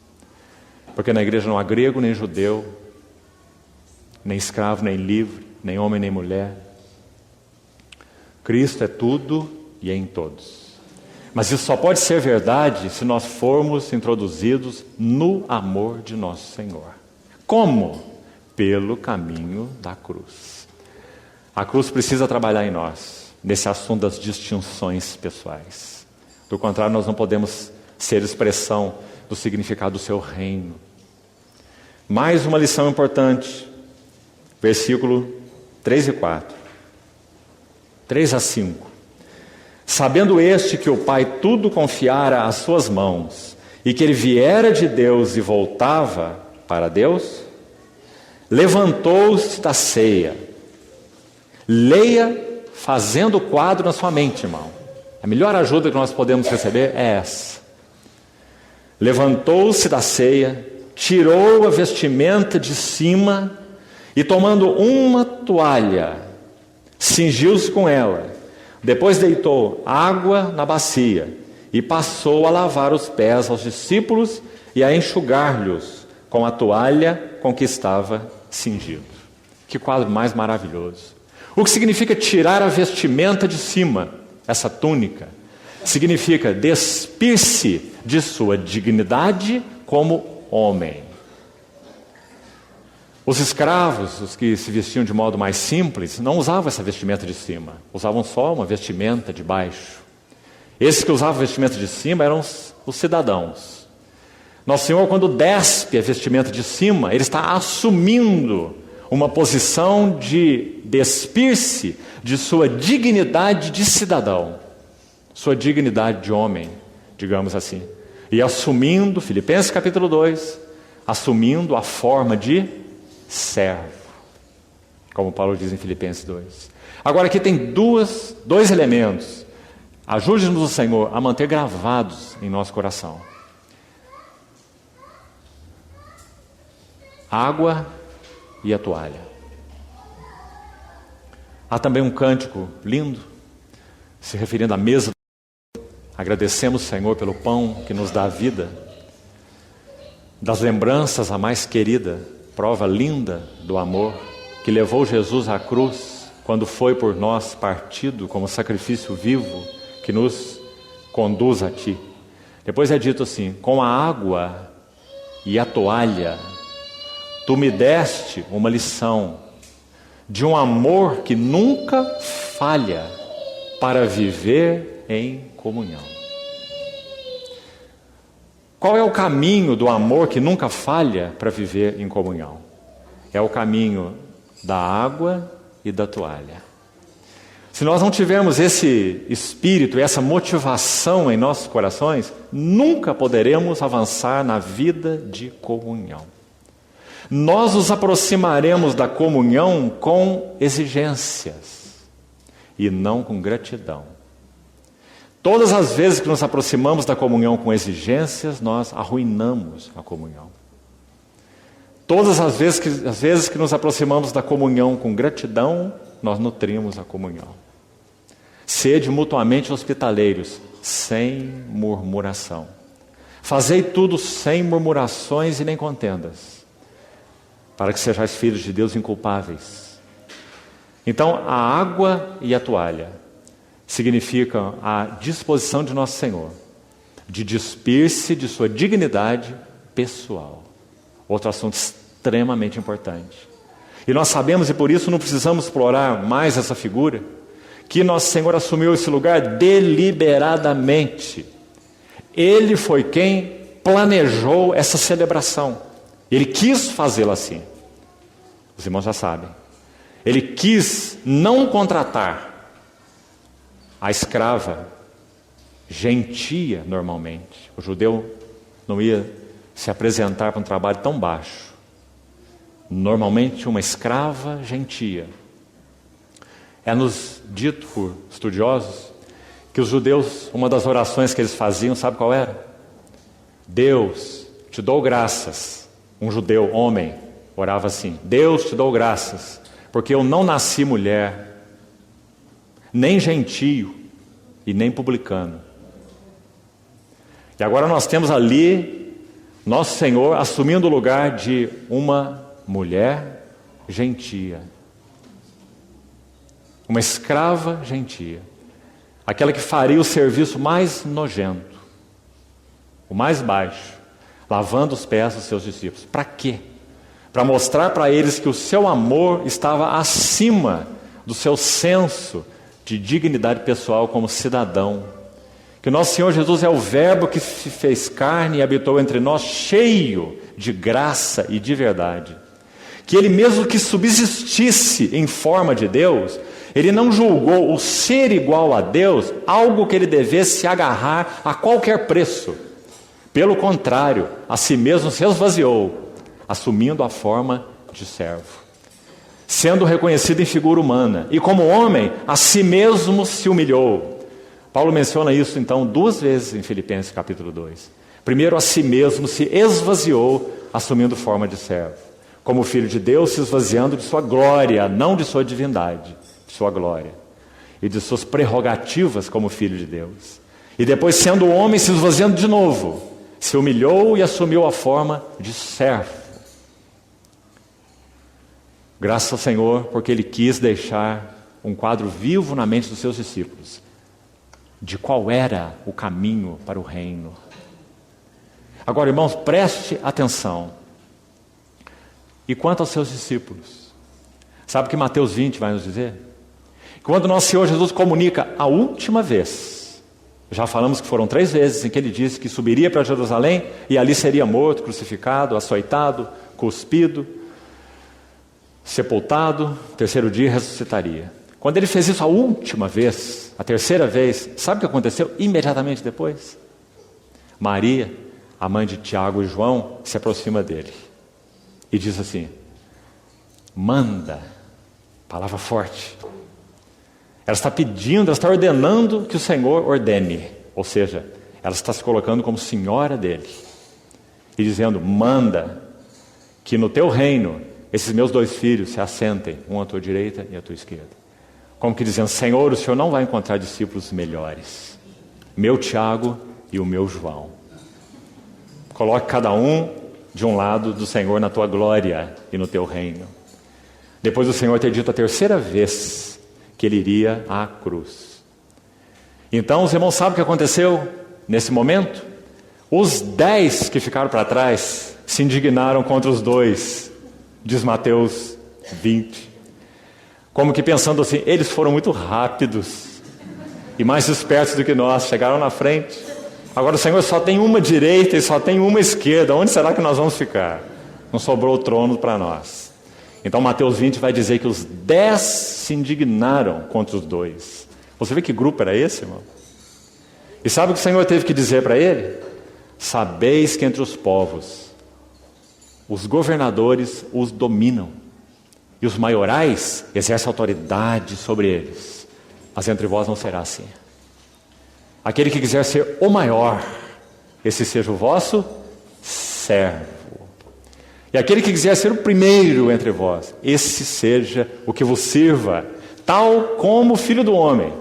Porque na igreja não há grego nem judeu, nem escravo, nem livre, nem homem, nem mulher. Cristo é tudo e é em todos. Mas isso só pode ser verdade se nós formos introduzidos no amor de nosso Senhor. Como? Pelo caminho da cruz. A cruz precisa trabalhar em nós, nesse assunto das distinções pessoais. Do contrário, nós não podemos ser expressão do significado do seu reino. Mais uma lição importante, versículo 3 e 4. 3 a 5. Sabendo este que o Pai tudo confiara às suas mãos, e que ele viera de Deus e voltava para Deus, levantou-se da ceia. Leia fazendo o quadro na sua mente, irmão. A melhor ajuda que nós podemos receber é essa. Levantou-se da ceia, tirou a vestimenta de cima e, tomando uma toalha, cingiu-se com ela. Depois deitou água na bacia e passou a lavar os pés aos discípulos e a enxugar-lhes com a toalha com que estava cingido. Que quadro mais maravilhoso. O que significa tirar a vestimenta de cima, essa túnica? Significa despir-se de sua dignidade como homem. Os escravos, os que se vestiam de modo mais simples, não usavam essa vestimenta de cima. Usavam só uma vestimenta de baixo. Esses que usavam vestimenta de cima eram os cidadãos. Nosso Senhor, quando despe a vestimenta de cima, Ele está assumindo uma posição de despir-se de sua dignidade de cidadão, sua dignidade de homem, digamos assim. E assumindo, Filipenses capítulo 2, assumindo a forma de servo, como Paulo diz em Filipenses 2. Agora aqui tem dois elementos. Ajude-nos o Senhor a manter gravados em nosso coração. Água e a toalha. Há também um cântico lindo, se referindo à mesa. Agradecemos, Senhor, pelo pão que nos dá a vida. Das lembranças a mais querida, prova linda do amor, que levou Jesus à cruz, quando foi por nós partido como sacrifício vivo, que nos conduz a Ti. Depois é dito assim: com a água e a toalha, Tu me deste uma lição de um amor que nunca falha para viver em comunhão. Qual é o caminho do amor que nunca falha para viver em comunhão? É o caminho da água e da toalha. Se nós não tivermos esse espírito, essa motivação em nossos corações, nunca poderemos avançar na vida de comunhão. Nós nos aproximaremos da comunhão com exigências e não com gratidão. Todas as vezes que nos aproximamos da comunhão com exigências, nós arruinamos a comunhão. Todas as vezes que nos aproximamos da comunhão com gratidão, nós nutrimos a comunhão. Sede mutuamente hospitaleiros, sem murmuração. Fazei tudo sem murmurações e nem contendas, para que sejais filhos de Deus inculpáveis. Então, a água e a toalha significam a disposição de nosso Senhor de despir-se de sua dignidade pessoal. Outro assunto extremamente importante. E nós sabemos, e por isso não precisamos explorar mais essa figura, que nosso Senhor assumiu esse lugar deliberadamente. Ele foi quem planejou essa celebração. Ele quis fazê-la assim. Os irmãos já sabem. Ele quis não contratar a escrava gentia normalmente. O judeu não ia se apresentar para um trabalho tão baixo. Normalmente uma escrava gentia. É-nos dito por estudiosos que os judeus, uma das orações que eles faziam, sabe qual era? Deus, te dou graças. Um judeu, homem, orava assim: Deus, te dou graças, porque eu não nasci mulher, nem gentio e nem publicano. E agora nós temos ali nosso Senhor assumindo o lugar de uma mulher gentia. Uma escrava gentia. Aquela que faria o serviço mais nojento, o mais baixo, lavando os pés dos seus discípulos. Para quê? Para mostrar para eles que o seu amor estava acima do seu senso de dignidade pessoal como cidadão. Que o nosso Senhor Jesus é o Verbo que se fez carne e habitou entre nós, cheio de graça e de verdade. Que Ele mesmo que subsistisse em forma de Deus, Ele não julgou o ser igual a Deus algo que Ele devesse se agarrar a qualquer preço. Pelo contrário, a si mesmo se esvaziou, assumindo a forma de servo. Sendo reconhecido em figura humana, e como homem, a si mesmo se humilhou. Paulo menciona isso então 2 vezes em Filipenses capítulo 2. Primeiro, a si mesmo se esvaziou, assumindo forma de servo. Como filho de Deus, se esvaziando de sua glória, não de sua divindade, de sua glória. E de suas prerrogativas como filho de Deus. E depois, sendo homem, se esvaziando de novo, se humilhou e assumiu a forma de servo. Graças ao Senhor, porque Ele quis deixar um quadro vivo na mente dos seus discípulos, de qual era o caminho para o reino. Agora, irmãos, preste atenção. E quanto aos seus discípulos? Sabe o que Mateus 20 vai nos dizer? Quando nosso Senhor Jesus comunica a última vez, já falamos que foram 3 vezes em que Ele disse que subiria para Jerusalém e ali seria morto, crucificado, açoitado, cuspido, sepultado, 3º dia ressuscitaria. Quando Ele fez isso a última vez, a 3ª vez, sabe o que aconteceu imediatamente depois? Maria, a mãe de Tiago e João, se aproxima dele e diz assim: manda, palavra forte. Ela está pedindo, ela está ordenando que o Senhor ordene, ou seja, ela está se colocando como senhora dele e dizendo: manda que no teu reino esses meus 2 filhos se assentem, um à tua direita e à tua esquerda. Como que dizendo: Senhor, o Senhor não vai encontrar discípulos melhores. Meu Tiago e o meu João. Coloque cada um de um lado do Senhor na tua glória e no teu reino. Depois do Senhor ter dito a 3ª vez que Ele iria à cruz. Então, os irmãos sabem o que aconteceu nesse momento? Os 10 que ficaram para trás se indignaram contra os 2. Diz Mateus 20. Como que pensando assim: eles foram muito rápidos e mais espertos do que nós, chegaram na frente. Agora o Senhor só tem uma direita e só tem uma esquerda, onde será que nós vamos ficar? Não sobrou o trono para nós. Então Mateus 20 vai dizer que os 10 se indignaram contra os 2. Você vê que grupo era esse, irmão? E sabe o que o Senhor teve que dizer para ele? Sabeis que entre os povos os governadores os dominam, e os maiorais exercem autoridade sobre eles, mas entre vós não será assim. Aquele que quiser ser o maior, esse seja o vosso servo. E aquele que quiser ser o primeiro entre vós, esse seja o que vos sirva, tal como o Filho do Homem,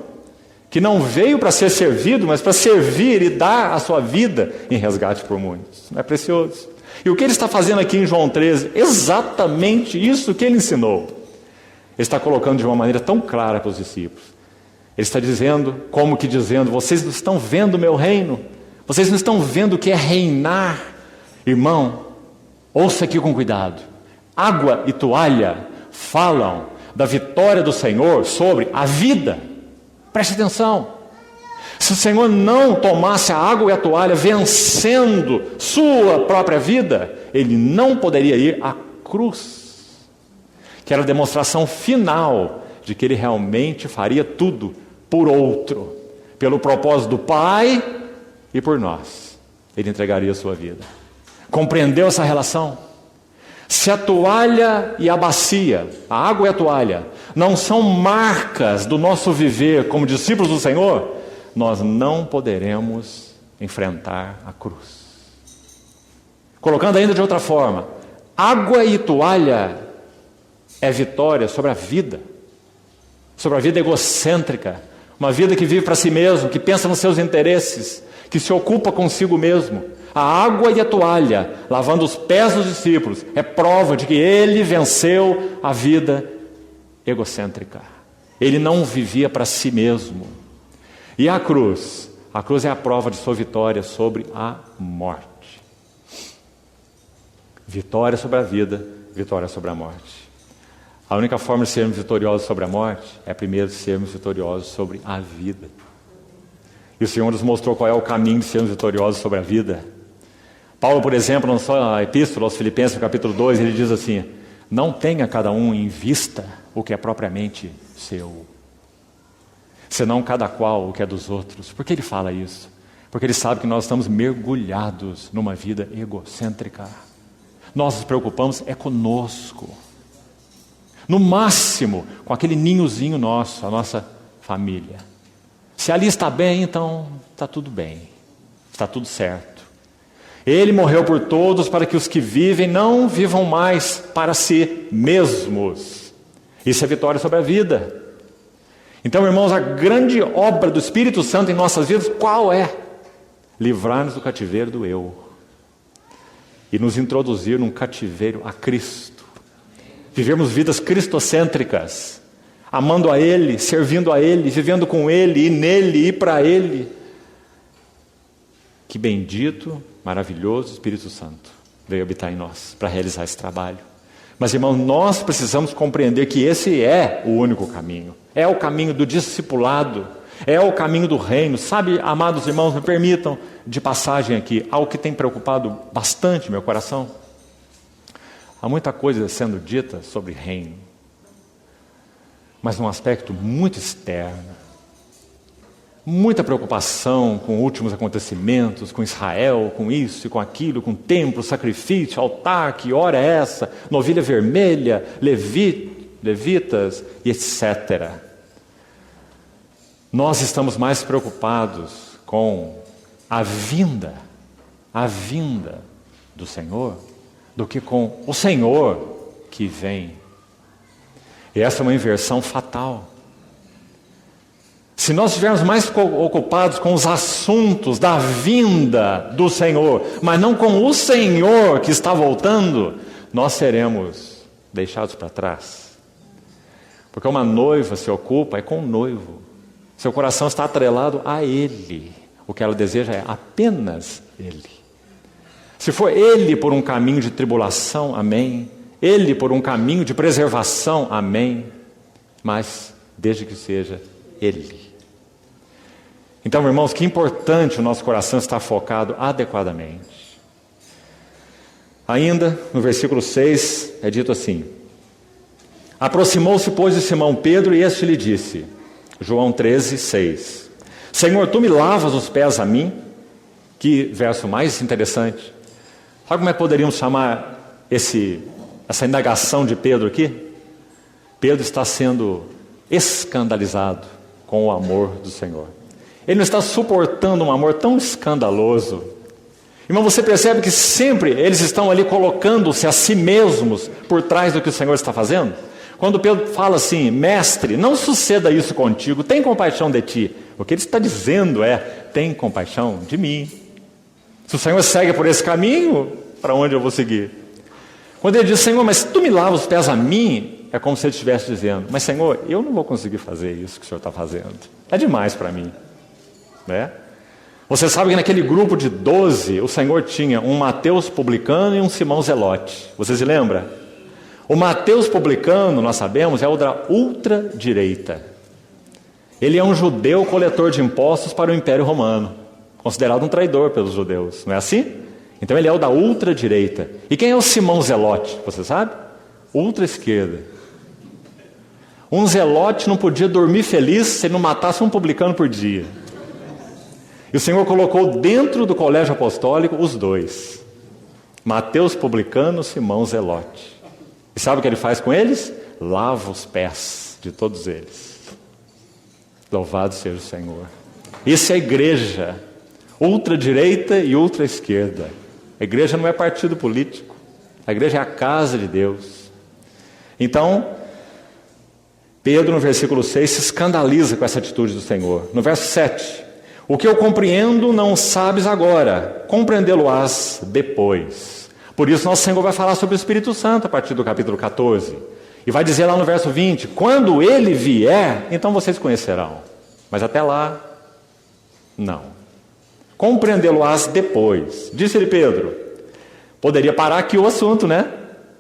que não veio para ser servido, mas para servir e dar a sua vida em resgate por muitos. Não é precioso? E o que Ele está fazendo aqui em João 13? Exatamente isso que Ele ensinou. Ele está colocando de uma maneira tão clara para os discípulos. Ele está dizendo, como que dizendo: vocês não estão vendo o meu reino? Vocês não estão vendo o que é reinar? Irmão, ouça aqui com cuidado. Água e toalha falam da vitória do Senhor sobre a vida. Preste atenção. Se o Senhor não tomasse a água e a toalha vencendo sua própria vida, Ele não poderia ir à cruz, que era a demonstração final de que Ele realmente faria tudo por outro, pelo propósito do Pai e por nós. Ele entregaria a sua vida. Compreendeu essa relação? Se a toalha e a bacia, a água e a toalha, não são marcas do nosso viver como discípulos do Senhor, nós não poderemos enfrentar a cruz. Colocando ainda de outra forma, água e toalha é vitória sobre a vida egocêntrica, uma vida que vive para si mesmo, que pensa nos seus interesses, que se ocupa consigo mesmo. A água e a toalha, lavando os pés dos discípulos, é prova de que ele venceu a vida egocêntrica. Ele não vivia para si mesmo. E a cruz é a prova de sua vitória sobre a morte. Vitória sobre a vida, vitória sobre a morte. A única forma de sermos vitoriosos sobre a morte é primeiro sermos vitoriosos sobre a vida. E o Senhor nos mostrou qual é o caminho de sermos vitoriosos sobre a vida. Paulo, por exemplo, na sua epístola aos Filipenses, no capítulo 2, ele diz assim: não tenha cada um em vista o que é propriamente seu, senão cada qual o que é dos outros. Por que ele fala isso? Porque ele sabe que nós estamos mergulhados numa vida egocêntrica. Nós nos preocupamos é conosco. No máximo, com aquele ninhozinho nosso, a nossa família. Se ali está bem, então está tudo bem. Está tudo certo. Ele morreu por todos para que os que vivem não vivam mais para si mesmos. Isso é vitória sobre a vida. Então, irmãos, a grande obra do Espírito Santo em nossas vidas, qual é? Livrar-nos do cativeiro do eu. E nos introduzir num cativeiro a Cristo. Vivermos vidas cristocêntricas, amando a Ele, servindo a Ele, vivendo com Ele, e nele, e para Ele. Que bendito, maravilhoso Espírito Santo veio habitar em nós para realizar esse trabalho. Mas, irmãos, nós precisamos compreender que esse é o único caminho. É o caminho do discipulado, é o caminho do reino. Sabe, amados irmãos, me permitam de passagem aqui, algo que tem preocupado bastante meu coração. Há muita coisa sendo dita sobre reino, mas num aspecto muito externo. Muita preocupação com últimos acontecimentos, com Israel, com isso e com aquilo, com templo, sacrifício, altar, que hora é essa? Novilha vermelha, levitas e etc. Nós estamos mais preocupados com a vinda do Senhor, do que com o Senhor que vem. E essa é uma inversão fatal. Se nós estivermos mais ocupados com os assuntos da vinda do Senhor, mas não com o Senhor que está voltando, nós seremos deixados para trás. Porque uma noiva se ocupa é com o noivo. Seu coração está atrelado a Ele. O que ela deseja é apenas Ele. Se for Ele por um caminho de tribulação, amém. Ele por um caminho de preservação, amém. Mas desde que seja Ele. Então, irmãos, que importante o nosso coração estar focado adequadamente. Ainda, no versículo 6, é dito assim: aproximou-se, pois, de Simão Pedro, e este lhe disse, João 13, 6, Senhor, tu me lavas os pés a mim? Que verso mais interessante. Sabe como é que poderíamos chamar essa indagação de Pedro aqui? Pedro está sendo escandalizado com o amor do Senhor. Ele não está suportando um amor tão escandaloso. Irmão, você percebe que sempre eles estão ali colocando-se a si mesmos por trás do que o Senhor está fazendo? Quando Pedro fala assim, mestre, não suceda isso contigo, tem compaixão de ti. O que ele está dizendo é, tem compaixão de mim. Se o Senhor segue por esse caminho, para onde eu vou seguir? Quando ele diz, Senhor, mas tu me lavas os pés a mim, é como se ele estivesse dizendo, mas Senhor, eu não vou conseguir fazer isso que o Senhor está fazendo. É demais para mim. Né? Você sabe que naquele grupo de 12, o Senhor tinha um Mateus publicano e um Simão Zelote. Você se lembra? O Mateus publicano, nós sabemos, é o da ultradireita. Ele é um judeu coletor de impostos para o Império Romano, considerado um traidor pelos judeus, não é assim? Então ele é o da ultradireita. E quem é o Simão Zelote? Você sabe? Ultra-esquerda. Um zelote não podia dormir feliz se ele não matasse um publicano por dia. E o Senhor colocou dentro do colégio apostólico os dois. Mateus publicano, Simão Zelote. E sabe o que ele faz com eles? Lava os pés de todos eles. Louvado seja o Senhor. Isso é a igreja. Ultradireita e ultra-esquerda. A igreja não é partido político. A igreja é a casa de Deus. Então, Pedro no versículo 6 se escandaliza com essa atitude do Senhor. No verso 7... O que eu compreendo não sabes agora, compreendê-lo-ás depois. Por isso nosso Senhor vai falar sobre o Espírito Santo a partir do capítulo 14. E vai dizer lá no verso 20, quando ele vier, então vocês conhecerão. Mas até lá, não. Compreendê-lo-ás depois. Disse-lhe Pedro. Poderia parar aqui o assunto, né?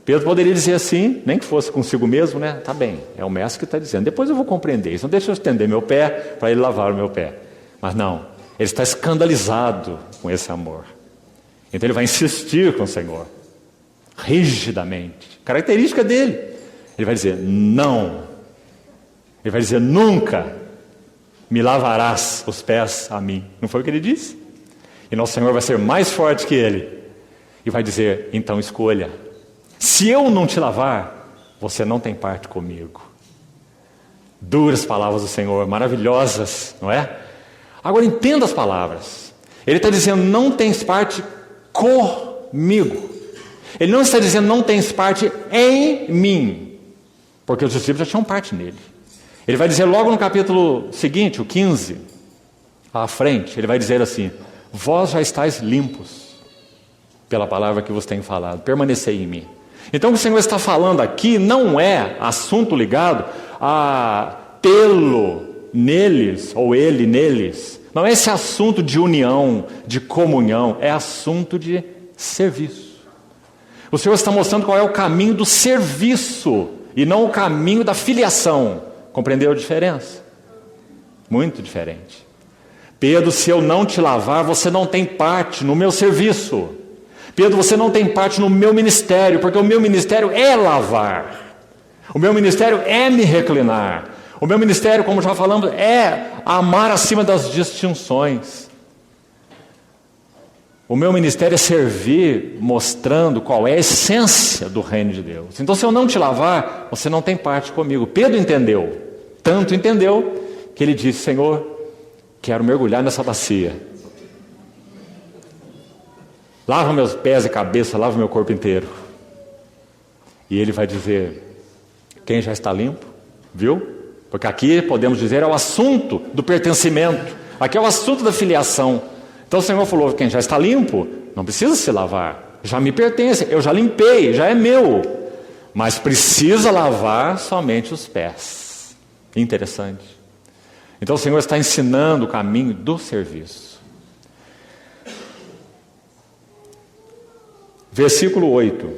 Pedro poderia dizer assim, nem que fosse consigo mesmo, né? Tá bem, é o mestre que está dizendo. Depois eu vou compreender isso. Não deixa eu estender meu pé para ele lavar o meu pé. Mas não, ele está escandalizado com esse amor. Então ele vai insistir com o Senhor, rigidamente. Característica dele. Ele vai dizer, não. Ele vai dizer, nunca me lavarás os pés a mim. Não foi o que ele disse? E nosso Senhor vai ser mais forte que ele. E vai dizer, então escolha. Se eu não te lavar, você não tem parte comigo. Duras palavras do Senhor, maravilhosas, não é? Agora entenda as palavras. Ele está dizendo, não tens parte comigo. Ele não está dizendo, não tens parte em mim. Porque os discípulos já tinham parte nele. Ele vai dizer logo no capítulo seguinte, o 15, à frente, ele vai dizer assim, vós já estáis limpos pela palavra que vos tenho falado, permanecei em mim. Então o que o Senhor está falando aqui não é assunto ligado a tê-lo neles, ou ele neles. Não é esse assunto de união, de comunhão, é assunto de serviço. O Senhor está mostrando qual é o caminho do serviço e não o caminho da filiação. Compreendeu a diferença? Muito diferente. Pedro, se eu não te lavar, você não tem parte no meu serviço. Pedro, você não tem parte no meu ministério, porque o meu ministério é lavar. O meu ministério é me reclinar. O meu ministério, como já falamos, é amar acima das distinções. O meu ministério é servir, mostrando qual é a essência do reino de Deus. Então, se eu não te lavar, você não tem parte comigo. Pedro entendeu, tanto entendeu, que ele disse, Senhor, quero mergulhar nessa bacia. Lava meus pés e cabeça, lava meu corpo inteiro. E ele vai dizer, quem já está limpo, viu? Porque aqui podemos dizer é o assunto do pertencimento. Aqui é o assunto da filiação. Então o Senhor falou, quem já está limpo, não precisa se lavar. Já me pertence, eu já limpei, já é meu. Mas precisa lavar somente os pés. Interessante. Então o Senhor está ensinando o caminho do serviço. Versículo 8,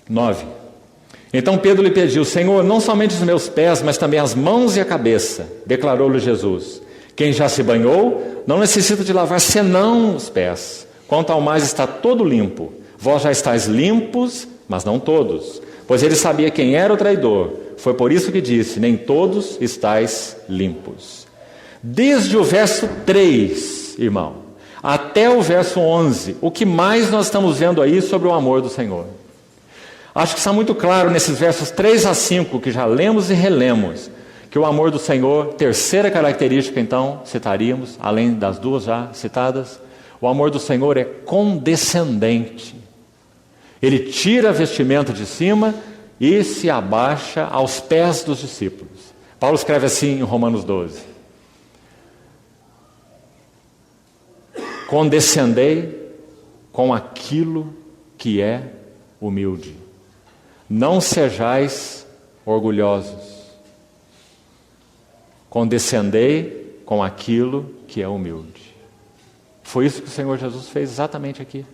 9. Então Pedro lhe pediu, Senhor, não somente os meus pés, mas também as mãos e a cabeça. Declarou-lhe Jesus, quem já se banhou, não necessita de lavar senão os pés. Quanto ao mais está todo limpo. Vós já estáis limpos, mas não todos. Pois ele sabia quem era o traidor. Foi por isso que disse, nem todos estáis limpos. Desde o verso 3, irmão, até o verso 11, o que mais nós estamos vendo aí sobre o amor do Senhor? Acho que está muito claro nesses versos 3 a 5, que já lemos e relemos, que o amor do Senhor, terceira característica então, citaríamos, além das duas já citadas, o amor do Senhor é condescendente. Ele tira a vestimenta de cima e se abaixa aos pés dos discípulos. Paulo escreve assim em Romanos 12. Condescendei com aquilo que é humilde. Não sejais orgulhosos. Condescendei com aquilo que é humilde. Foi isso que o Senhor Jesus fez exatamente aqui.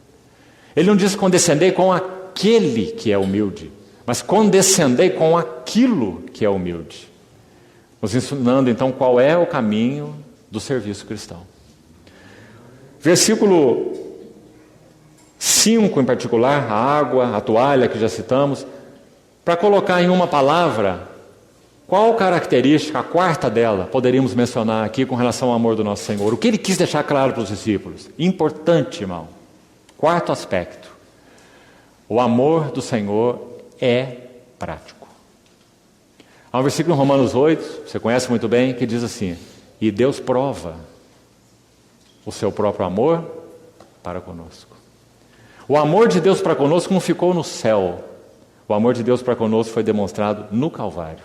Ele não disse condescendei com aquele que é humilde, mas condescendei com aquilo que é humilde. Nos ensinando então qual é o caminho do serviço cristão. Versículo 5 em particular, a água, a toalha que já citamos, para colocar em uma palavra, qual característica, a quarta dela, poderíamos mencionar aqui com relação ao amor do nosso Senhor? O que ele quis deixar claro para os discípulos? Importante, irmão. Quarto aspecto. O amor do Senhor é prático. Há um versículo em Romanos 8, você conhece muito bem, que diz assim, e Deus prova o seu próprio amor para conosco. O amor de Deus para conosco não ficou no céu. O amor de Deus para conosco foi demonstrado no Calvário.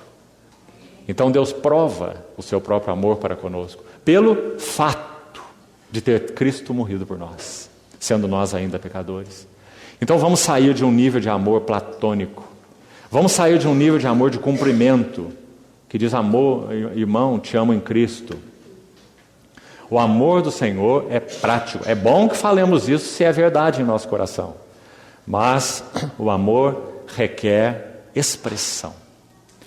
Então Deus prova o seu próprio amor para conosco pelo fato de ter Cristo morrido por nós, sendo nós ainda pecadores. Então vamos sair de um nível de amor platônico. Vamos sair de um nível de amor de cumprimento, que diz: amor, irmão, te amo em Cristo. O amor do Senhor é prático. É bom que falemos isso se é verdade em nosso coração. Mas o amor requer expressão.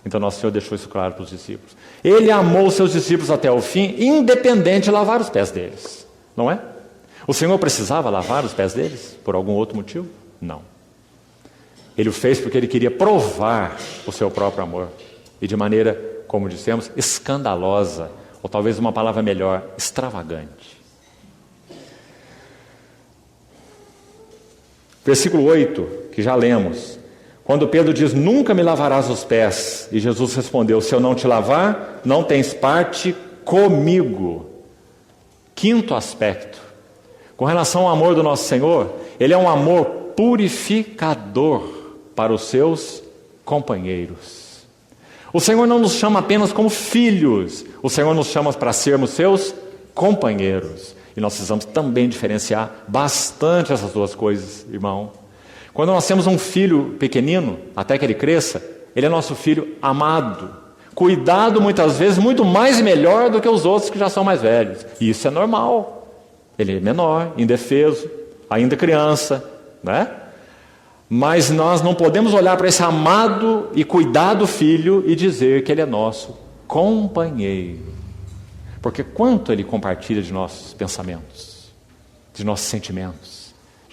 Então nosso Senhor deixou isso claro para os discípulos. Ele amou os seus discípulos até o fim, independente de lavar os pés deles. Não é? O Senhor precisava lavar os pés deles por algum outro motivo? Não. Ele o fez porque ele queria provar o seu próprio amor. E de maneira, como dissemos, escandalosa, ou talvez uma palavra melhor, extravagante. Versículo 8, que já lemos. Quando Pedro diz: nunca me lavarás os pés. E Jesus respondeu: se eu não te lavar, não tens parte comigo. Quinto aspecto. Com relação ao amor do nosso Senhor, ele é um amor purificador para os seus companheiros. O Senhor não nos chama apenas como filhos. O Senhor nos chama para sermos seus companheiros. E nós precisamos também diferenciar bastante essas duas coisas, irmão. Quando nós temos um filho pequenino, até que ele cresça, ele é nosso filho amado, cuidado muitas vezes muito mais e melhor do que os outros que já são mais velhos. E isso é normal. Ele é menor, indefeso, ainda criança, né? Mas nós não podemos olhar para esse amado e cuidado filho e dizer que ele é nosso companheiro. Porque quanto ele compartilha de nossos pensamentos, de nossos sentimentos,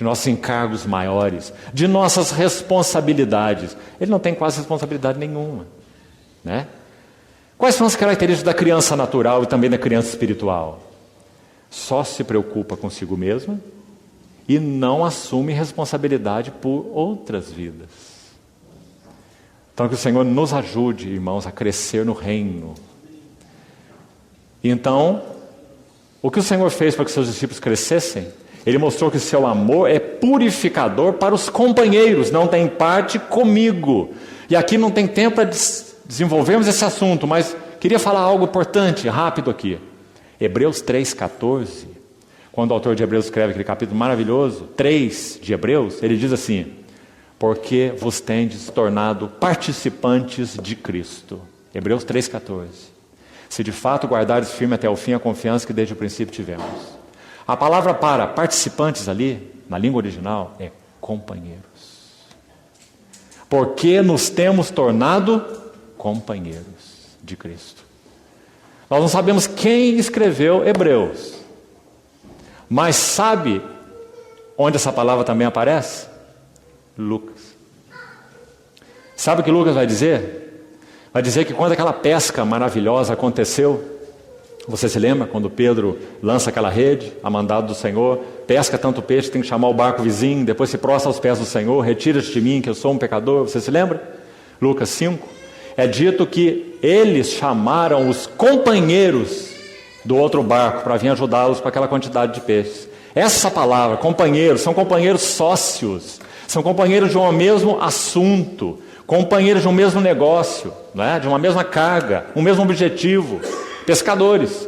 de nossos encargos maiores, de nossas responsabilidades. Ele não tem quase responsabilidade nenhuma, né? Quais são as características da criança natural e também da criança espiritual? Só se preocupa consigo mesma e não assume responsabilidade por outras vidas. Então que o Senhor nos ajude, irmãos, a crescer no reino. Então, o que o Senhor fez para que seus discípulos crescessem? Ele mostrou que seu amor é purificador para os companheiros, não tem parte comigo. E aqui não tem tempo para desenvolvermos esse assunto, mas queria falar algo importante, rápido aqui. Hebreus 3,14, quando o autor de Hebreus escreve aquele capítulo maravilhoso, 3 de Hebreus, ele diz assim: porque vos tendes tornado participantes de Cristo. Hebreus 3,14. Se de fato guardares firme até o fim a confiança que desde o princípio tivemos. A palavra para participantes ali, na língua original, é companheiros. Porque nos temos tornado companheiros de Cristo. Nós não sabemos quem escreveu Hebreus. Mas sabe onde essa palavra também aparece? Lucas. Sabe o que Lucas vai dizer? Vai dizer que quando aquela pesca maravilhosa aconteceu, você se lembra quando Pedro lança aquela rede, a mandado do Senhor, pesca tanto peixe, tem que chamar o barco vizinho, depois se prostra aos pés do Senhor, retira-te de mim que eu sou um pecador, você se lembra? Lucas 5, é dito que eles chamaram os companheiros do outro barco para vir ajudá-los com aquela quantidade de peixes. Essa palavra, companheiros, são companheiros sócios, são companheiros de um mesmo assunto, companheiros de um mesmo negócio, né? De uma mesma carga, um mesmo objetivo. Pescadores.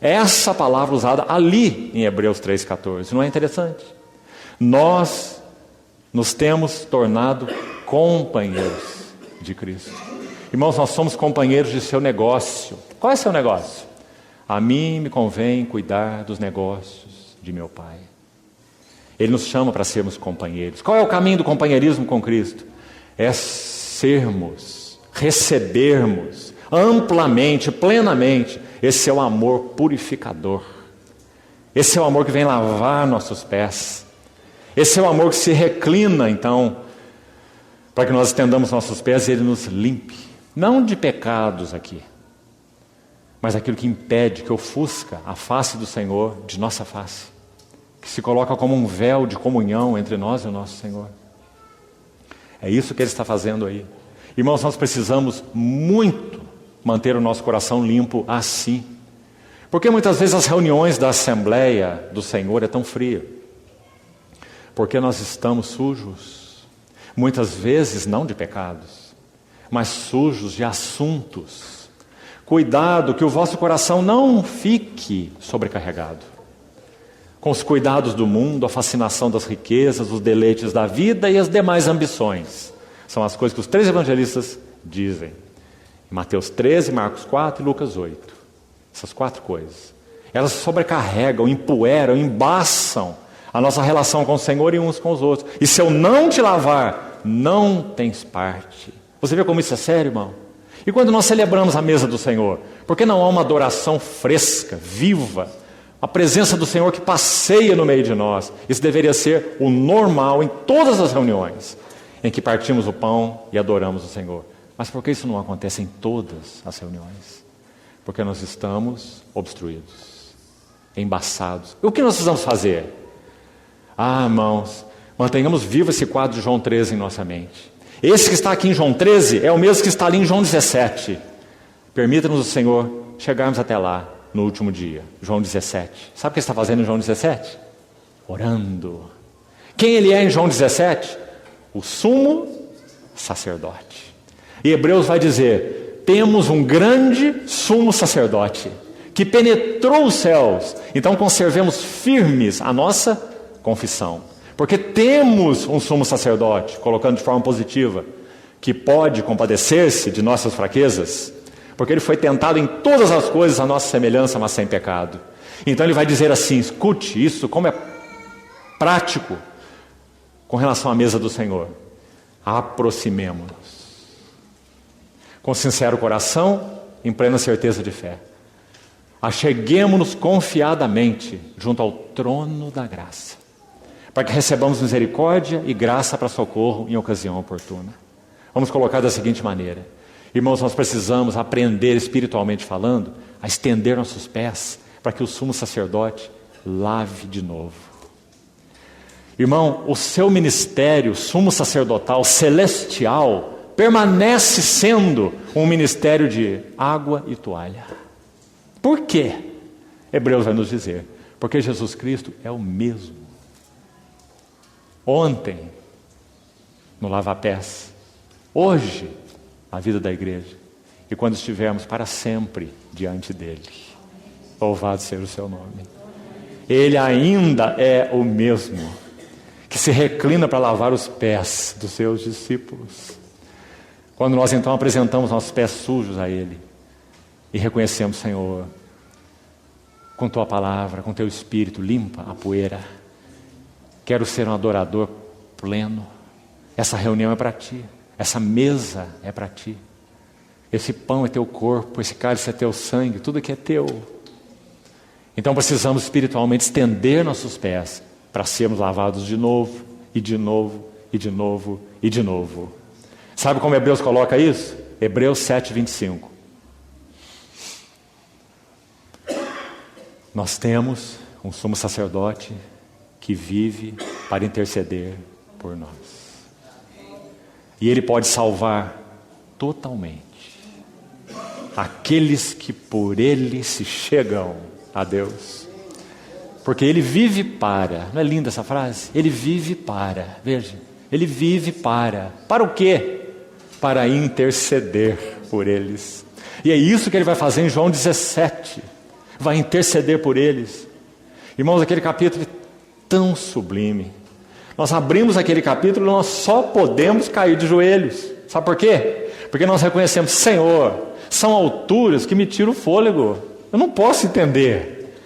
Essa palavra usada ali em Hebreus 3,14. Não é interessante? Nós nos temos tornado companheiros de Cristo. Irmãos, nós somos companheiros de seu negócio. Qual é seu negócio? A mim me convém cuidar dos negócios de meu Pai. Ele nos chama para sermos companheiros. Qual é o caminho do companheirismo com Cristo? É sermos, recebermos amplamente, plenamente, esse é o amor purificador. Esse é o amor que vem lavar nossos pés. Esse é o amor que se reclina, então, para que nós estendamos nossos pés e Ele nos limpe. Não de pecados aqui, mas aquilo que impede, que ofusca a face do Senhor de nossa face, que se coloca como um véu de comunhão entre nós e o nosso Senhor. É isso que Ele está fazendo aí. Irmãos, nós precisamos muito manter o nosso coração limpo assim. Porque muitas vezes as reuniões da Assembleia do Senhor é tão fria. Porque nós estamos sujos. Muitas vezes não de pecados, mas sujos de assuntos. Cuidado que o vosso coração não fique sobrecarregado. com os cuidados do mundo, a fascinação das riquezas, os deleites da vida e as demais ambições. São as coisas que os 3 evangelistas dizem. Mateus 13, Marcos 4 e Lucas 8. Essas 4 coisas. Elas sobrecarregam, empoeiram, embaçam a nossa relação com o Senhor e uns com os outros. E se eu não te lavar, não tens parte. Você vê como isso é sério, irmão? E quando nós celebramos a mesa do Senhor, por que não há uma adoração fresca, viva, a presença do Senhor que passeia no meio de nós? Isso deveria ser o normal em todas as reuniões em que partimos o pão e adoramos o Senhor. Mas por que isso não acontece em todas as reuniões? Porque nós estamos obstruídos, embaçados. E o que nós precisamos fazer? Irmãos, mantenhamos vivo esse quadro de João 13 em nossa mente. Esse que está aqui em João 13 é o mesmo que está ali em João 17. Permita-nos o Senhor chegarmos até lá no último dia, João 17. Sabe o que ele está fazendo em João 17? Orando. Quem ele é em João 17? O sumo sacerdote. E Hebreus vai dizer, temos um grande sumo sacerdote, que penetrou os céus. Então conservemos firmes a nossa confissão. Porque temos um sumo sacerdote, colocando de forma positiva, que pode compadecer-se de nossas fraquezas, porque ele foi tentado em todas as coisas à nossa semelhança, mas sem pecado. Então ele vai dizer assim, escute isso, como é prático com relação à mesa do Senhor. Aproximemo-nos com sincero coração, em plena certeza de fé. Acheguemo-nos confiadamente junto ao trono da graça, para que recebamos misericórdia e graça para socorro em ocasião oportuna. Vamos colocar da seguinte maneira. Irmãos, nós precisamos aprender, espiritualmente falando, a estender nossos pés, para que o sumo sacerdote lave de novo. Irmão, o seu ministério sumo sacerdotal celestial permanece sendo um ministério de água e toalha. Por quê? Hebreus vai nos dizer, porque Jesus Cristo é o mesmo. Ontem, no lava-pés, hoje, a vida da igreja, e quando estivermos para sempre diante dele. Louvado seja o seu nome. Ele ainda é o mesmo, que se reclina para lavar os pés dos seus discípulos. Quando nós então apresentamos nossos pés sujos a ele, e reconhecemos, Senhor, com tua palavra, com teu espírito, limpa a poeira. Quero ser um adorador pleno. Essa reunião é para ti. Essa mesa é para ti. Esse pão é teu corpo, esse cálice é teu sangue, tudo que é teu. Então precisamos espiritualmente estender nossos pés para sermos lavados de novo, e de novo, e de novo, e de novo. Sabe como Hebreus coloca isso? Hebreus 7:25. Nós temos um sumo sacerdote que vive para interceder por nós. E ele pode salvar totalmente aqueles que por ele se chegam a Deus. Porque ele vive para, não é linda essa frase? Ele vive para, veja, ele vive para o quê? Para interceder por eles. E é isso que ele vai fazer em João 17, vai interceder por eles. Irmãos, aquele capítulo é tão sublime. Nós abrimos aquele capítulo e nós só podemos cair de joelhos. Sabe por quê? Porque nós reconhecemos, Senhor, são alturas que me tiram o fôlego. Eu não posso entender.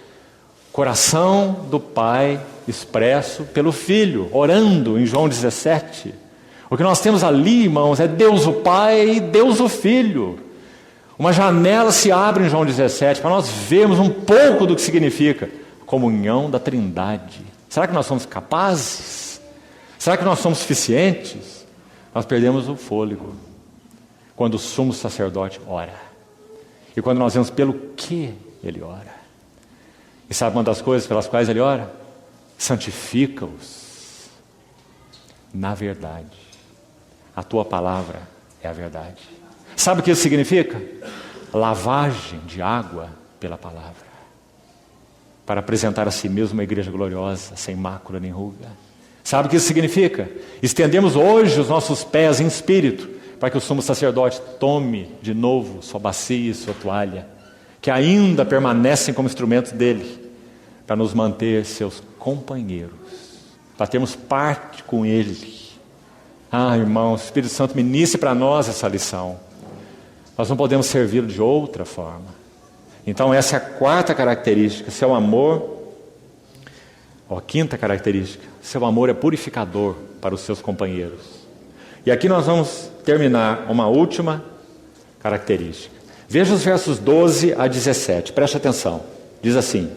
Coração do Pai expresso pelo Filho, orando em João 17. O que nós temos ali, irmãos, é Deus o Pai e Deus o Filho. Uma janela se abre em João 17 para nós vermos um pouco do que significa comunhão da Trindade. Será que nós somos capazes? Será que nós somos suficientes? Nós perdemos o fôlego quando o sumo sacerdote ora. E quando nós vemos pelo que ele ora. E sabe uma das coisas pelas quais ele ora? Santifica-os na verdade. A tua palavra é a verdade. Sabe o que isso significa? Lavagem de água pela palavra. Para apresentar a si mesmo uma igreja gloriosa, sem mácula nem ruga. Sabe o que isso significa? Estendemos hoje os nossos pés em espírito, para que o sumo sacerdote tome de novo sua bacia e sua toalha, que ainda permanecem como instrumentos dele, para nos manter seus companheiros, para termos parte com Ele. Irmão, o Espírito Santo ministre para nós essa lição. Nós não podemos servi-lo de outra forma. Então essa é a quarta característica, seu amor. Quinta característica, seu amor é purificador para os seus companheiros. E aqui nós vamos terminar uma última característica. Veja os versos 12 a 17, preste atenção. Diz assim: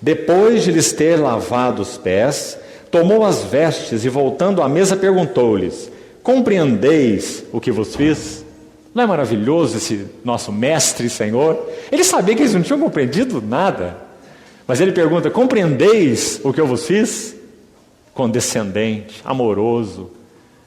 depois de lhes ter lavado os pés, tomou as vestes e voltando à mesa perguntou-lhes: compreendeis o que vos fiz? Não é maravilhoso esse nosso mestre e Senhor? Ele sabia que eles não tinham compreendido nada. Mas ele pergunta: compreendeis o que eu vos fiz? Condescendente, amoroso,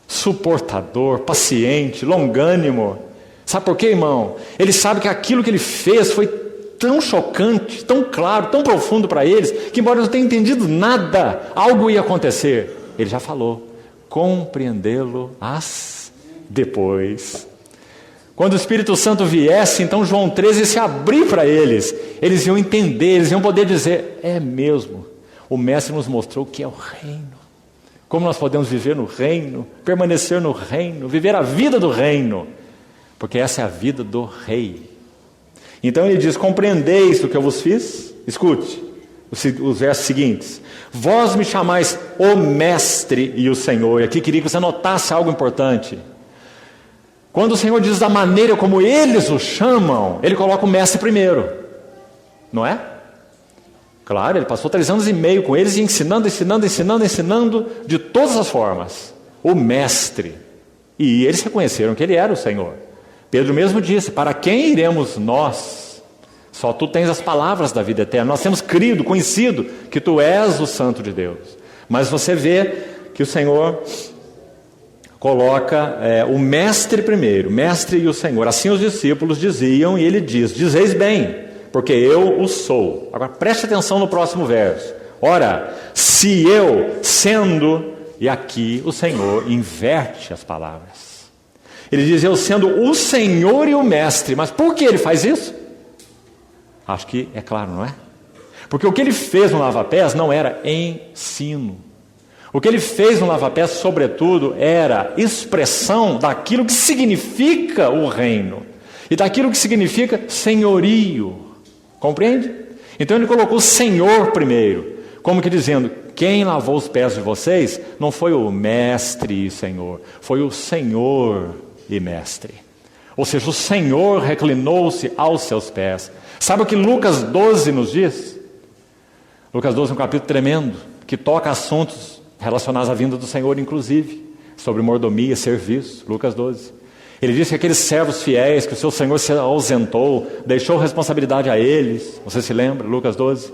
suportador, paciente, longânimo. Sabe por quê, irmão? Ele sabe que aquilo que ele fez foi tão chocante, tão claro, tão profundo para eles, que embora não tenham entendido nada, algo ia acontecer. Ele já falou: compreendê-lo-ás depois. Quando o Espírito Santo viesse, então João 13 se abrir para eles. Eles iam entender, eles iam poder dizer: é mesmo, o Mestre nos mostrou o que é o reino. Como nós podemos viver no reino, permanecer no reino, viver a vida do reino. Porque essa é a vida do rei. Então ele diz: compreendeis o que eu vos fiz? Escute os versos seguintes: vós me chamais o Mestre e o Senhor. E aqui queria que você notasse algo importante. Quando o Senhor diz da maneira como eles o chamam, ele coloca o Mestre primeiro, não é? Claro, ele passou 3 anos e meio com eles, ensinando de todas as formas. O Mestre. E eles reconheceram que ele era o Senhor. Pedro mesmo disse: para quem iremos nós? Só tu tens as palavras da vida eterna. Nós temos crido, conhecido que tu és o Santo de Deus. Mas você vê que o Senhor coloca o Mestre primeiro, Mestre e o Senhor. Assim os discípulos diziam, e ele diz: dizeis bem, porque eu o sou. Agora preste atenção no próximo verso. Ora, se eu sendo, e aqui o Senhor inverte as palavras. Ele diz: eu sendo o Senhor e o Mestre. Mas por que ele faz isso? Acho que é claro, não é? Porque o que ele fez no lava-pés não era ensino. O que ele fez no lava-pés, sobretudo, era expressão daquilo que significa o reino. E daquilo que significa senhorio. Compreende? Então ele colocou o Senhor primeiro. Como que dizendo: quem lavou os pés de vocês não foi o Mestre e Senhor, foi o Senhor e Mestre. Ou seja, o Senhor reclinou-se aos seus pés. Sabe o que Lucas 12 nos diz? Lucas 12 é um capítulo tremendo, que toca assuntos relacionados à vinda do Senhor, inclusive, sobre mordomia, serviço. Lucas 12. Ele diz que aqueles servos fiéis, que o seu Senhor se ausentou, deixou responsabilidade a eles. Você se lembra? Lucas 12.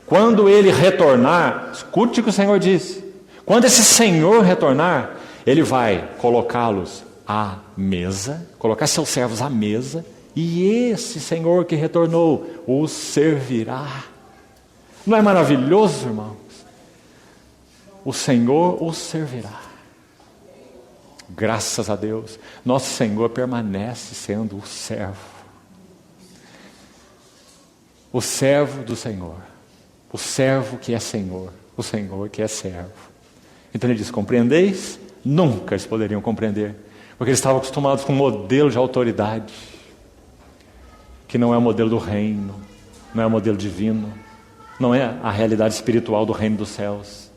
Quando ele retornar, escute o que o Senhor disse. Quando esse Senhor retornar, ele vai colocá-los à mesa, colocar seus servos à mesa, e esse Senhor que retornou os servirá. Não é maravilhoso, irmãos? O Senhor os servirá. Graças a Deus, nosso Senhor permanece sendo o servo. O servo do Senhor. O servo que é Senhor. O Senhor que é servo. Então ele diz: compreendeis? Nunca eles poderiam compreender. Porque eles estavam acostumados com um modelo de autoridade, que não é o modelo do reino, não é o modelo divino, não é a realidade espiritual do reino dos céus.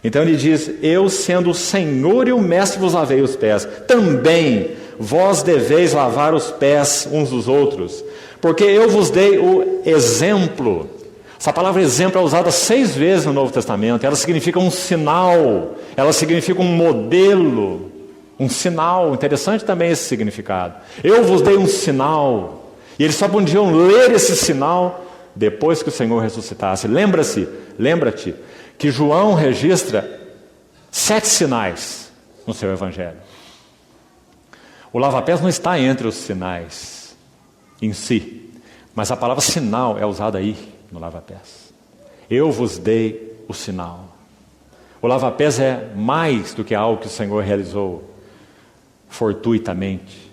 Então ele diz: eu sendo o Senhor e o Mestre vos lavei os pés, também vós deveis lavar os pés uns dos outros, porque eu vos dei o exemplo. Essa palavra exemplo é usada 6 vezes no Novo Testamento. Ela significa um sinal, ela significa um modelo, um sinal. Interessante também esse significado. Eu vos dei um sinal. E eles só podiam ler esse sinal depois que o Senhor ressuscitasse. Lembra-te que João registra 7 sinais no seu evangelho. O lava-pés não está entre os sinais em si, mas a palavra sinal é usada aí no lava-pés. Eu vos dei o sinal. O lava-pés é mais do que algo que o Senhor realizou fortuitamente.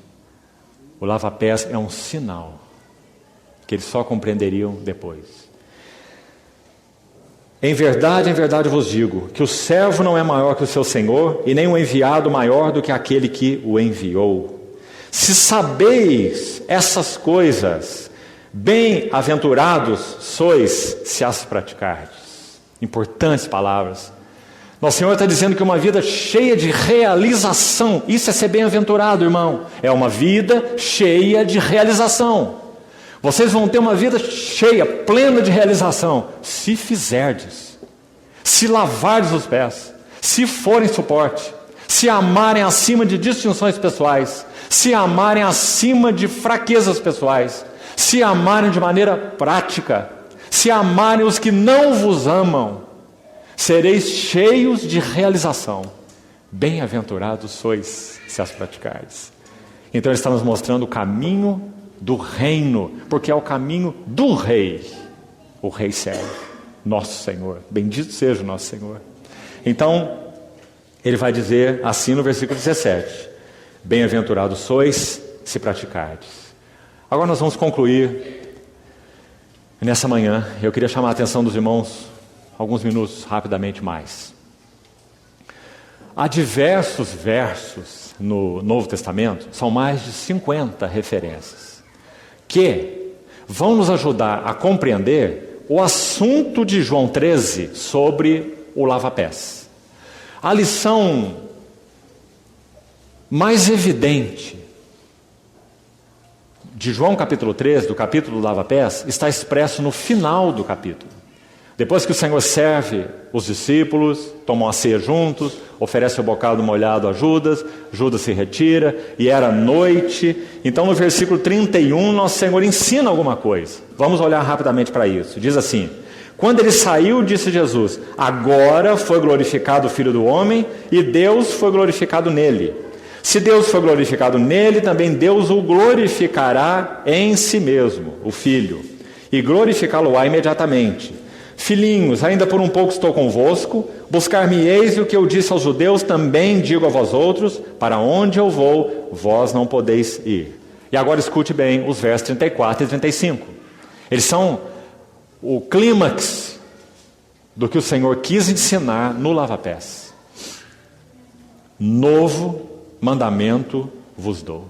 O lava-pés é um sinal que eles só compreenderiam depois. em verdade vos digo, que o servo não é maior que o seu senhor, e nem o enviado maior do que aquele que o enviou. Se sabeis essas coisas, bem-aventurados sois se as praticardes. Importantes palavras. Nosso Senhor está dizendo que uma vida cheia de realização, isso é ser bem-aventurado, irmão. É uma vida cheia de realização. Vocês vão ter uma vida cheia, plena de realização, se fizerdes, se lavardes os pés, se forem suporte, se amarem acima de distinções pessoais, se amarem acima de fraquezas pessoais, se amarem de maneira prática, se amarem os que não vos amam, sereis cheios de realização. Bem-aventurados sois se as praticardes. Então ele está nos mostrando o caminho do reino, porque é o caminho do rei. O rei serve, nosso Senhor. Bendito seja o nosso Senhor. Então, ele vai dizer assim no versículo 17: bem-aventurados sois se praticardes. Agora nós vamos concluir nessa manhã. Eu queria chamar a atenção dos irmãos alguns minutos, rapidamente mais. Há diversos versos no Novo Testamento, são mais de 50 referências, que vão nos ajudar a compreender o assunto de João 13 sobre o lava-pés. A lição mais evidente de João capítulo 13, do capítulo do lava-pés, está expresso no final do capítulo. Depois que o Senhor serve os discípulos, tomam a ceia juntos, oferece o bocado molhado a Judas, Judas se retira, e era noite. Então no versículo 31, nosso Senhor ensina alguma coisa. Vamos olhar rapidamente para isso. Diz assim: quando ele saiu, disse Jesus: agora foi glorificado o Filho do Homem, e Deus foi glorificado nele. Se Deus foi glorificado nele, também Deus o glorificará em si mesmo, o Filho, e glorificá-lo-á imediatamente. Filhinhos, ainda por um pouco estou convosco, buscar-me-eis, e o que eu disse aos judeus também digo a vós outros: para onde eu vou, vós não podeis ir. E agora escute bem os versos 34 e 35. Eles são o clímax do que o Senhor quis ensinar no lava-pés. Novo mandamento vos dou,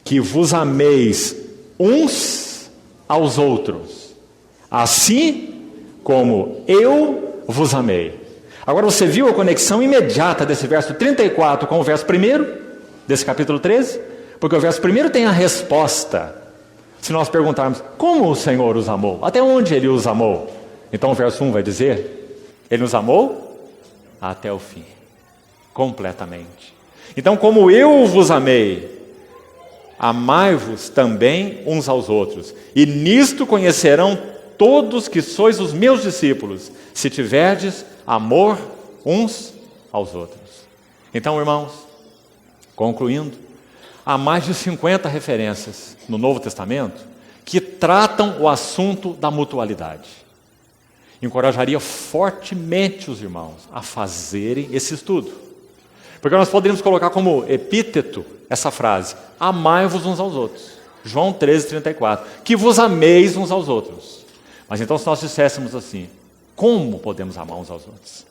que vos ameis uns aos outros, assim como eu vos amei. Agora você viu a conexão imediata desse verso 34 com o verso 1 desse capítulo 13? Porque o verso 1 tem a resposta. Se nós perguntarmos como o Senhor os amou, até onde Ele os amou, então o verso 1 vai dizer: Ele nos amou até o fim, completamente. Então, como eu vos amei, amai-vos também uns aos outros, e nisto conhecerão todos que sois os meus discípulos, se tiverdes amor uns aos outros. Então, irmãos, concluindo, há mais de 50 referências no Novo Testamento que tratam o assunto da mutualidade. Encorajaria fortemente os irmãos a fazerem esse estudo, porque nós poderíamos colocar como epíteto essa frase: amai-vos uns aos outros. João 13, 34. Que vos ameis uns aos outros. Mas então, se nós disséssemos assim: como podemos amar uns aos outros?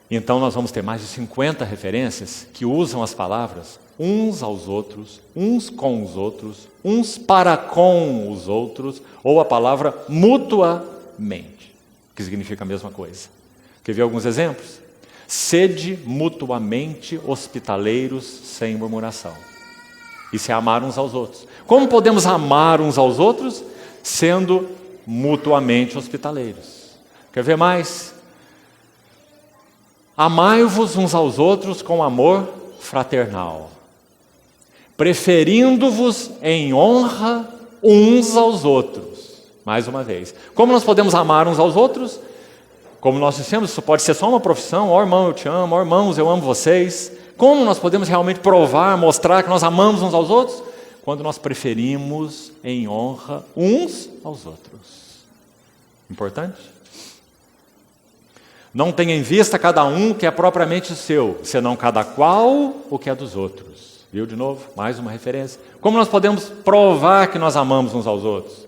Então nós vamos ter mais de 50 referências que usam as palavras uns aos outros, uns com os outros, uns para com os outros, ou a palavra mutuamente, que significa a mesma coisa. Quer ver alguns exemplos? Sede mutuamente hospitaleiros sem murmuração. Isso é amar uns aos outros. Como podemos amar uns aos outros? Sendo mutuamente hospitaleiros. Quer ver mais? Amai-vos uns aos outros com amor fraternal, preferindo-vos em honra uns aos outros. Mais uma vez. Como nós podemos amar uns aos outros? Como nós dissemos, isso pode ser só uma profissão: ó irmão, eu te amo, ó irmãos, eu amo vocês. Como nós podemos realmente provar, mostrar que nós amamos uns aos outros? Quando nós preferimos em honra uns aos outros. Importante? Não tenha em vista cada um o que é propriamente seu, senão cada qual o que é dos outros. Viu de novo? Mais uma referência. Como nós podemos provar que nós amamos uns aos outros?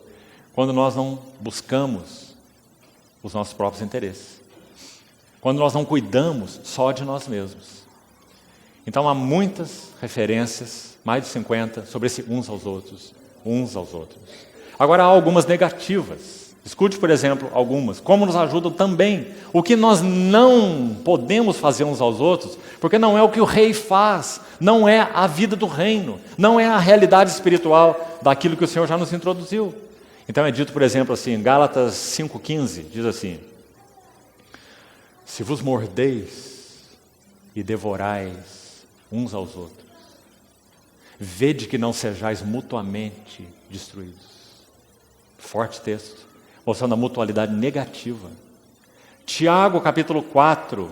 Quando nós não buscamos os nossos próprios interesses. Quando nós não cuidamos só de nós mesmos. Então há muitas referências, mais de 50, sobre esse uns aos outros. Agora há algumas negativas. Escute, por exemplo, algumas. Como nos ajudam também. O que nós não podemos fazer uns aos outros, porque não é o que o rei faz, não é a vida do reino, não é a realidade espiritual daquilo que o Senhor já nos introduziu. Então é dito, por exemplo, assim, em Gálatas 5,15, diz assim: se vos mordeis e devorais uns aos outros, vede que não sejais mutuamente destruídos. Forte texto, mostrando a mutualidade negativa. Tiago, capítulo 4,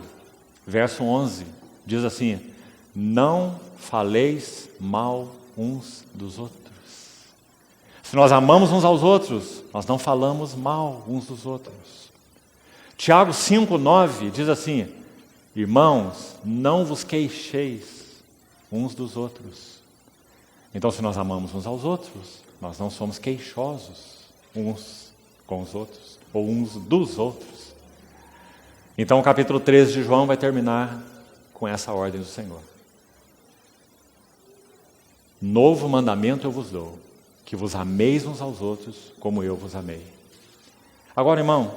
verso 11, diz assim: não faleis mal uns dos outros. Se nós amamos uns aos outros, nós não falamos mal uns dos outros. Tiago 5,9 diz assim: irmãos, não vos queixeis uns dos outros. Então, se nós amamos uns aos outros, nós não somos queixosos uns com os outros, ou uns dos outros. Então, o capítulo 13 de João vai terminar com essa ordem do Senhor: novo mandamento eu vos dou, que vos ameis uns aos outros como eu vos amei. Agora, irmão,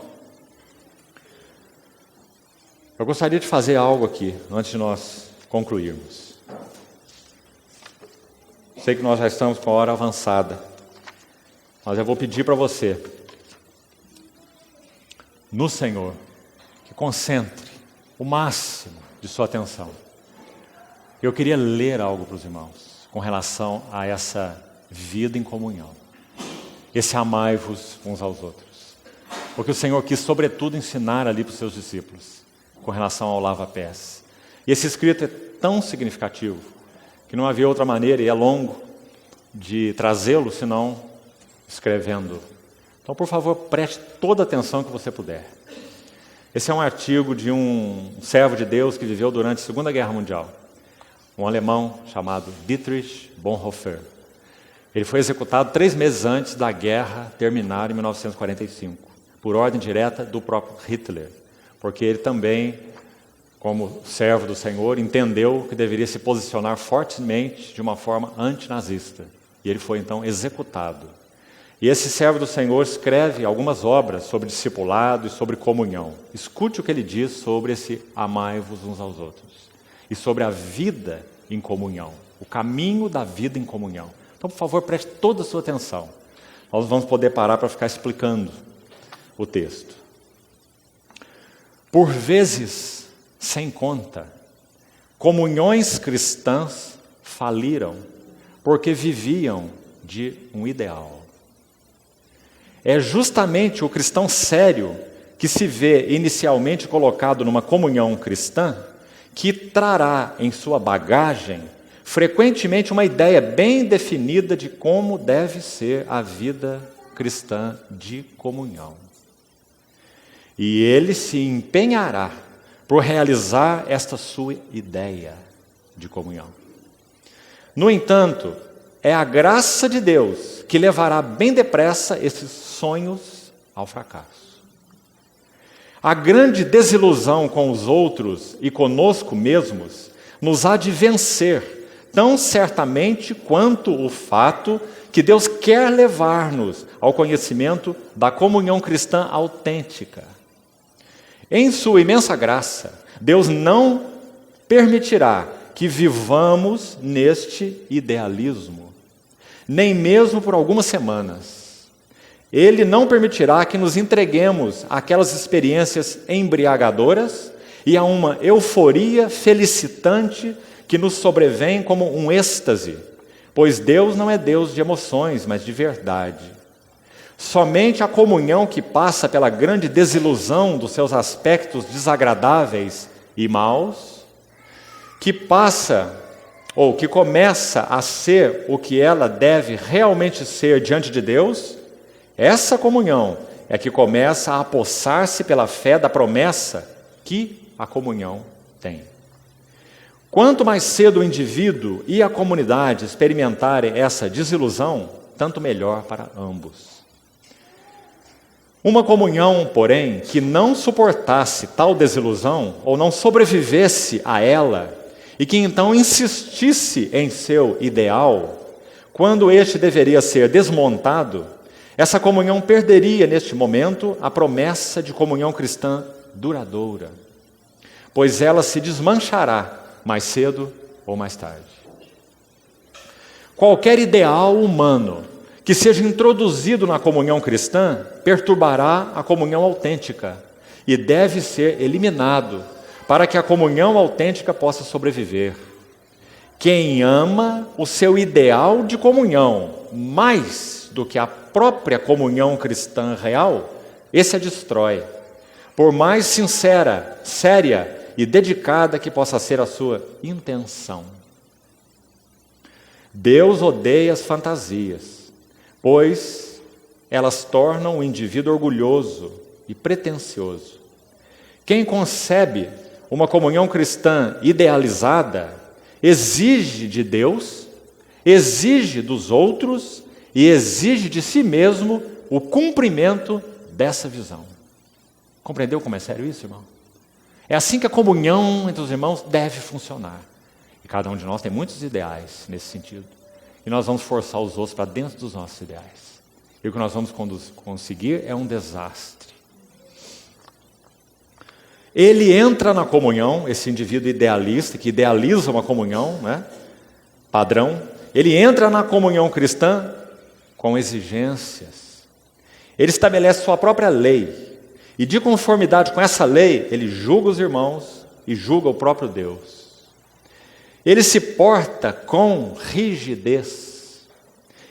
eu gostaria de fazer algo aqui, antes de nós concluirmos. Sei que nós já estamos com a hora avançada, mas eu vou pedir para você, no Senhor, que concentre o máximo de sua atenção. Eu queria ler algo para os irmãos, com relação a essa vida em comunhão. Esse amai-vos uns aos outros. Porque o Senhor quis, sobretudo, ensinar ali para os seus discípulos, com relação ao lava-pés. E esse escrito é tão significativo, que não havia outra maneira, e é longo, de trazê-lo, senão escrevendo. Então, por favor, preste toda a atenção que você puder. Esse é um artigo de um servo de Deus que viveu durante a Segunda Guerra Mundial. Um alemão chamado Dietrich Bonhoeffer. Ele foi executado 3 meses antes da guerra terminar em 1945, por ordem direta do próprio Hitler, porque ele também, como servo do Senhor, entendeu que deveria se posicionar fortemente de uma forma antinazista. E ele foi então executado. E esse servo do Senhor escreve algumas obras sobre discipulado e sobre comunhão. Escute o que ele diz sobre esse amai-vos uns aos outros. E sobre a vida em comunhão, o caminho da vida em comunhão. Então, por favor, preste toda a sua atenção. Nós vamos poder parar para ficar explicando o texto. Por vezes, sem conta, comunhões cristãs faliram porque viviam de um ideal. É justamente o cristão sério que se vê inicialmente colocado numa comunhão cristã que trará em sua bagagem frequentemente uma ideia bem definida de como deve ser a vida cristã de comunhão. E ele se empenhará por realizar esta sua ideia de comunhão. No entanto, é a graça de Deus que levará bem depressa esses sonhos ao fracasso. A grande desilusão com os outros e conosco mesmos nos há de vencer, tão certamente quanto o fato que Deus quer levar-nos ao conhecimento da comunhão cristã autêntica. Em sua imensa graça, Deus não permitirá que vivamos neste idealismo, nem mesmo por algumas semanas. Ele não permitirá que nos entreguemos àquelas experiências embriagadoras e a uma euforia felicitante que nos sobrevém como um êxtase, pois Deus não é Deus de emoções, mas de verdade. Somente a comunhão que passa pela grande desilusão dos seus aspectos desagradáveis e maus, que passa ou que começa a ser o que ela deve realmente ser diante de Deus, essa comunhão é que começa a apossar-se pela fé da promessa que a comunhão tem. Quanto mais cedo o indivíduo e a comunidade experimentarem essa desilusão, tanto melhor para ambos. Uma comunhão, porém, que não suportasse tal desilusão, ou não sobrevivesse a ela, e que então insistisse em seu ideal, quando este deveria ser desmontado, essa comunhão perderia, neste momento, a promessa de comunhão cristã duradoura, pois ela se desmanchará mais cedo ou mais tarde. Qualquer ideal humano que seja introduzido na comunhão cristã perturbará a comunhão autêntica e deve ser eliminado para que a comunhão autêntica possa sobreviver. Quem ama o seu ideal de comunhão mais do que a própria comunhão cristã real, esse a destrói, por mais sincera, séria e dedicada que possa ser a sua intenção. Deus odeia as fantasias, pois elas tornam o indivíduo orgulhoso e pretensioso. Quem concebe uma comunhão cristã idealizada exige de Deus, exige dos outros e exige de si mesmo o cumprimento dessa visão. Compreendeu como é sério isso, irmão? É assim que a comunhão entre os irmãos deve funcionar. E cada um de nós tem muitos ideais nesse sentido. E nós vamos forçar os outros para dentro dos nossos ideais. E o que nós vamos conseguir é um desastre. Ele entra na comunhão, esse indivíduo idealista, que idealiza uma comunhão, né, padrão, ele entra na comunhão cristã com exigências. Ele estabelece sua própria lei. E de conformidade com essa lei, ele julga os irmãos e julga o próprio Deus. Ele se porta com rigidez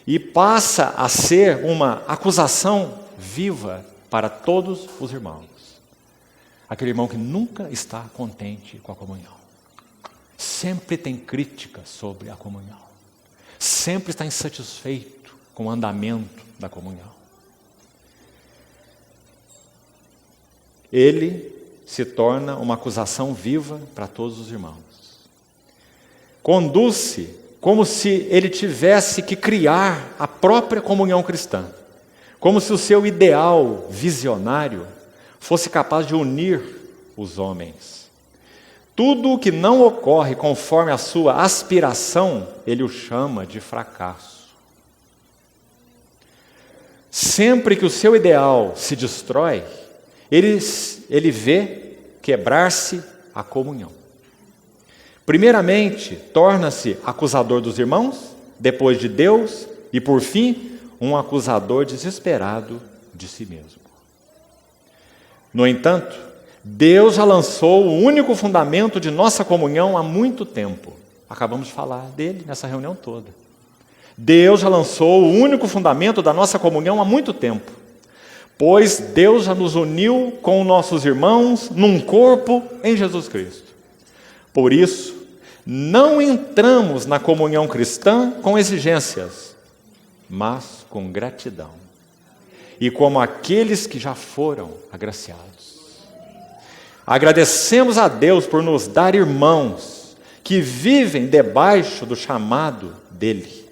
e passa a ser uma acusação viva para todos os irmãos. Aquele irmão que nunca está contente com a comunhão. Sempre tem crítica sobre a comunhão. Sempre está insatisfeito com o andamento da comunhão. Ele se torna uma acusação viva para todos os irmãos. Conduz-se como se ele tivesse que criar a própria comunhão cristã, como se o seu ideal visionário fosse capaz de unir os homens. Tudo o que não ocorre conforme a sua aspiração, ele o chama de fracasso. Sempre que o seu ideal se destrói, ele vê quebrar-se a comunhão. Primeiramente, torna-se acusador dos irmãos, depois de Deus, e por fim, um acusador desesperado de si mesmo. No entanto, Deus já lançou o único fundamento de nossa comunhão há muito tempo. Acabamos de falar dele nessa reunião toda. Deus já lançou o único fundamento da nossa comunhão há muito tempo. Pois Deus já nos uniu com nossos irmãos num corpo em Jesus Cristo. Por isso, não entramos na comunhão cristã com exigências, mas com gratidão. E como aqueles que já foram agraciados. Agradecemos a Deus por nos dar irmãos que vivem debaixo do chamado dEle,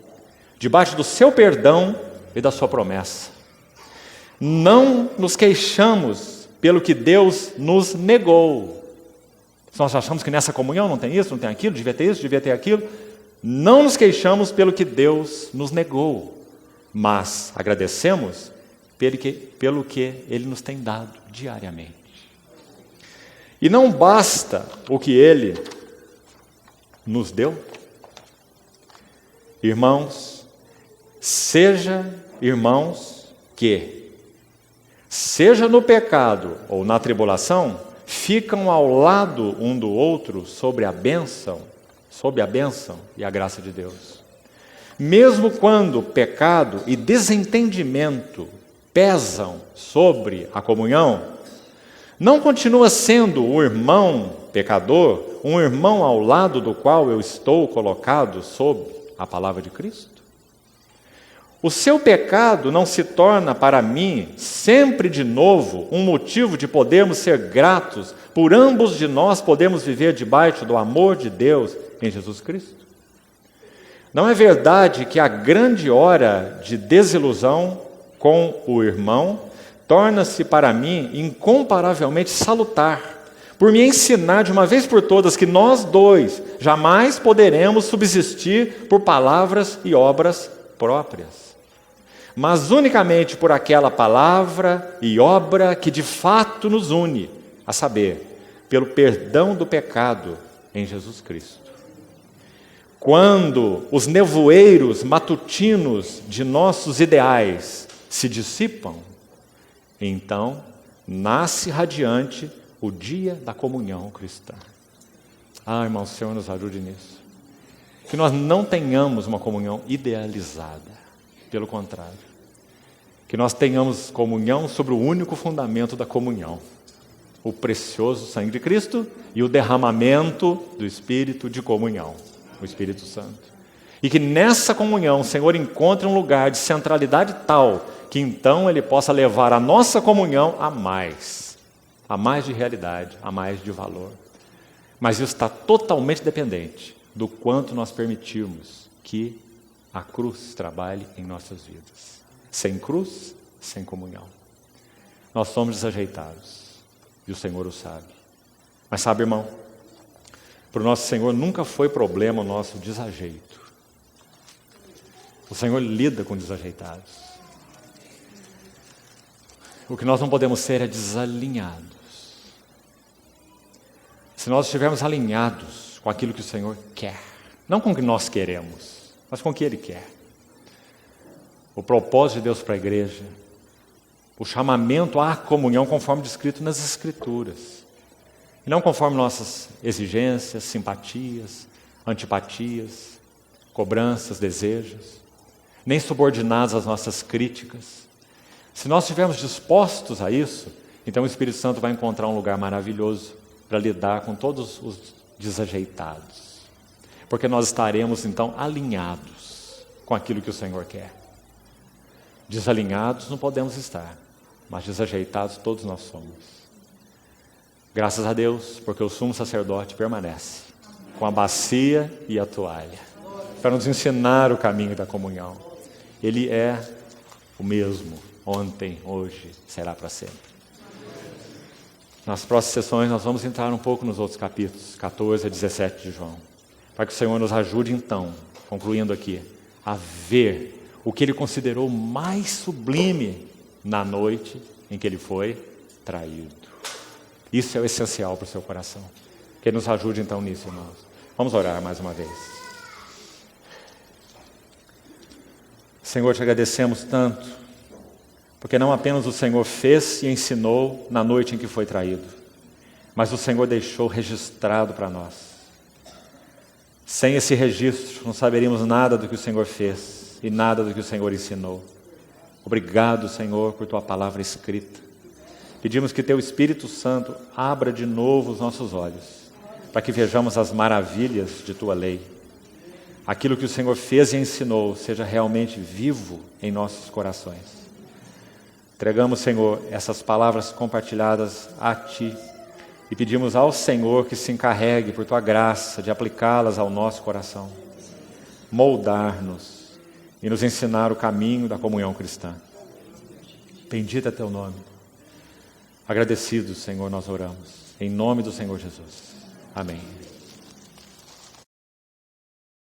debaixo do seu perdão e da sua promessa. Não nos queixamos pelo que Deus nos negou. Se nós achamos que nessa comunhão não tem isso, não tem aquilo, devia ter isso, devia ter aquilo, não nos queixamos pelo que Deus nos negou, mas agradecemos pelo que Ele nos tem dado diariamente. E não basta o que Ele nos deu. Irmãos, seja no pecado ou na tribulação, ficam ao lado um do outro sob a bênção e a graça de Deus. Mesmo quando pecado e desentendimento pesam sobre a comunhão, não continua sendo o irmão pecador um irmão ao lado do qual eu estou colocado sob a palavra de Cristo? O seu pecado não se torna para mim sempre de novo um motivo de podermos ser gratos por ambos de nós podermos viver debaixo do amor de Deus em Jesus Cristo? Não é verdade que a grande hora de desilusão com o irmão torna-se para mim incomparavelmente salutar, por me ensinar de uma vez por todas que nós dois jamais poderemos subsistir por palavras e obras próprias, mas unicamente por aquela palavra e obra que de fato nos une, a saber, pelo perdão do pecado em Jesus Cristo. Quando os nevoeiros matutinos de nossos ideais se dissipam, então nasce radiante o dia da comunhão cristã. Irmão, o Senhor nos ajude nisso. Que nós não tenhamos uma comunhão idealizada, pelo contrário. Que nós tenhamos comunhão sobre o único fundamento da comunhão, o precioso sangue de Cristo e o derramamento do Espírito de comunhão, o Espírito Santo. E que nessa comunhão o Senhor encontre um lugar de centralidade tal que então Ele possa levar a nossa comunhão a mais de realidade, a mais de valor. Mas isso está totalmente dependente do quanto nós permitirmos que a cruz trabalhe em nossas vidas. Sem cruz, sem comunhão. Nós somos desajeitados, e o Senhor o sabe. Mas sabe, irmão, para o nosso Senhor nunca foi problema o nosso desajeito. O Senhor lida com desajeitados. O que nós não podemos ser é desalinhados. Se nós estivermos alinhados com aquilo que o Senhor quer, não com o que nós queremos, mas com o que Ele quer. O propósito de Deus para a igreja, o chamamento à comunhão conforme descrito nas Escrituras, e não conforme nossas exigências, simpatias, antipatias, cobranças, desejos, nem subordinados às nossas críticas. Se nós estivermos dispostos a isso, então o Espírito Santo vai encontrar um lugar maravilhoso para lidar com todos os desajeitados. Porque nós estaremos então alinhados com aquilo que o Senhor quer. Desalinhados não podemos estar, mas desajeitados todos nós somos. Graças a Deus, porque o sumo sacerdote permanece com a bacia e a toalha, para nos ensinar o caminho da comunhão. Ele é o mesmo, ontem, hoje, será para sempre. Nas próximas sessões nós vamos entrar um pouco nos outros capítulos, 14 a 17 de João, para que o Senhor nos ajude então, concluindo aqui, a ver o que Ele considerou mais sublime na noite em que Ele foi traído. Isso é o essencial para o seu coração. Que Ele nos ajude então nisso, irmãos. Vamos orar mais uma vez. Senhor, te agradecemos tanto, porque não apenas o Senhor fez e ensinou na noite em que foi traído, mas o Senhor deixou registrado para nós. Sem esse registro, não saberíamos nada do que o Senhor fez e nada do que o Senhor ensinou. Obrigado, Senhor, por Tua palavra escrita. Pedimos que Teu Espírito Santo abra de novo os nossos olhos, para que vejamos as maravilhas de Tua lei. Aquilo que o Senhor fez e ensinou seja realmente vivo em nossos corações. Entregamos, Senhor, essas palavras compartilhadas a Ti e pedimos ao Senhor que se encarregue, por Tua graça, de aplicá-las ao nosso coração, moldar-nos e nos ensinar o caminho da comunhão cristã. Bendito é Teu nome. Agradecidos, Senhor, nós oramos. Em nome do Senhor Jesus. Amém.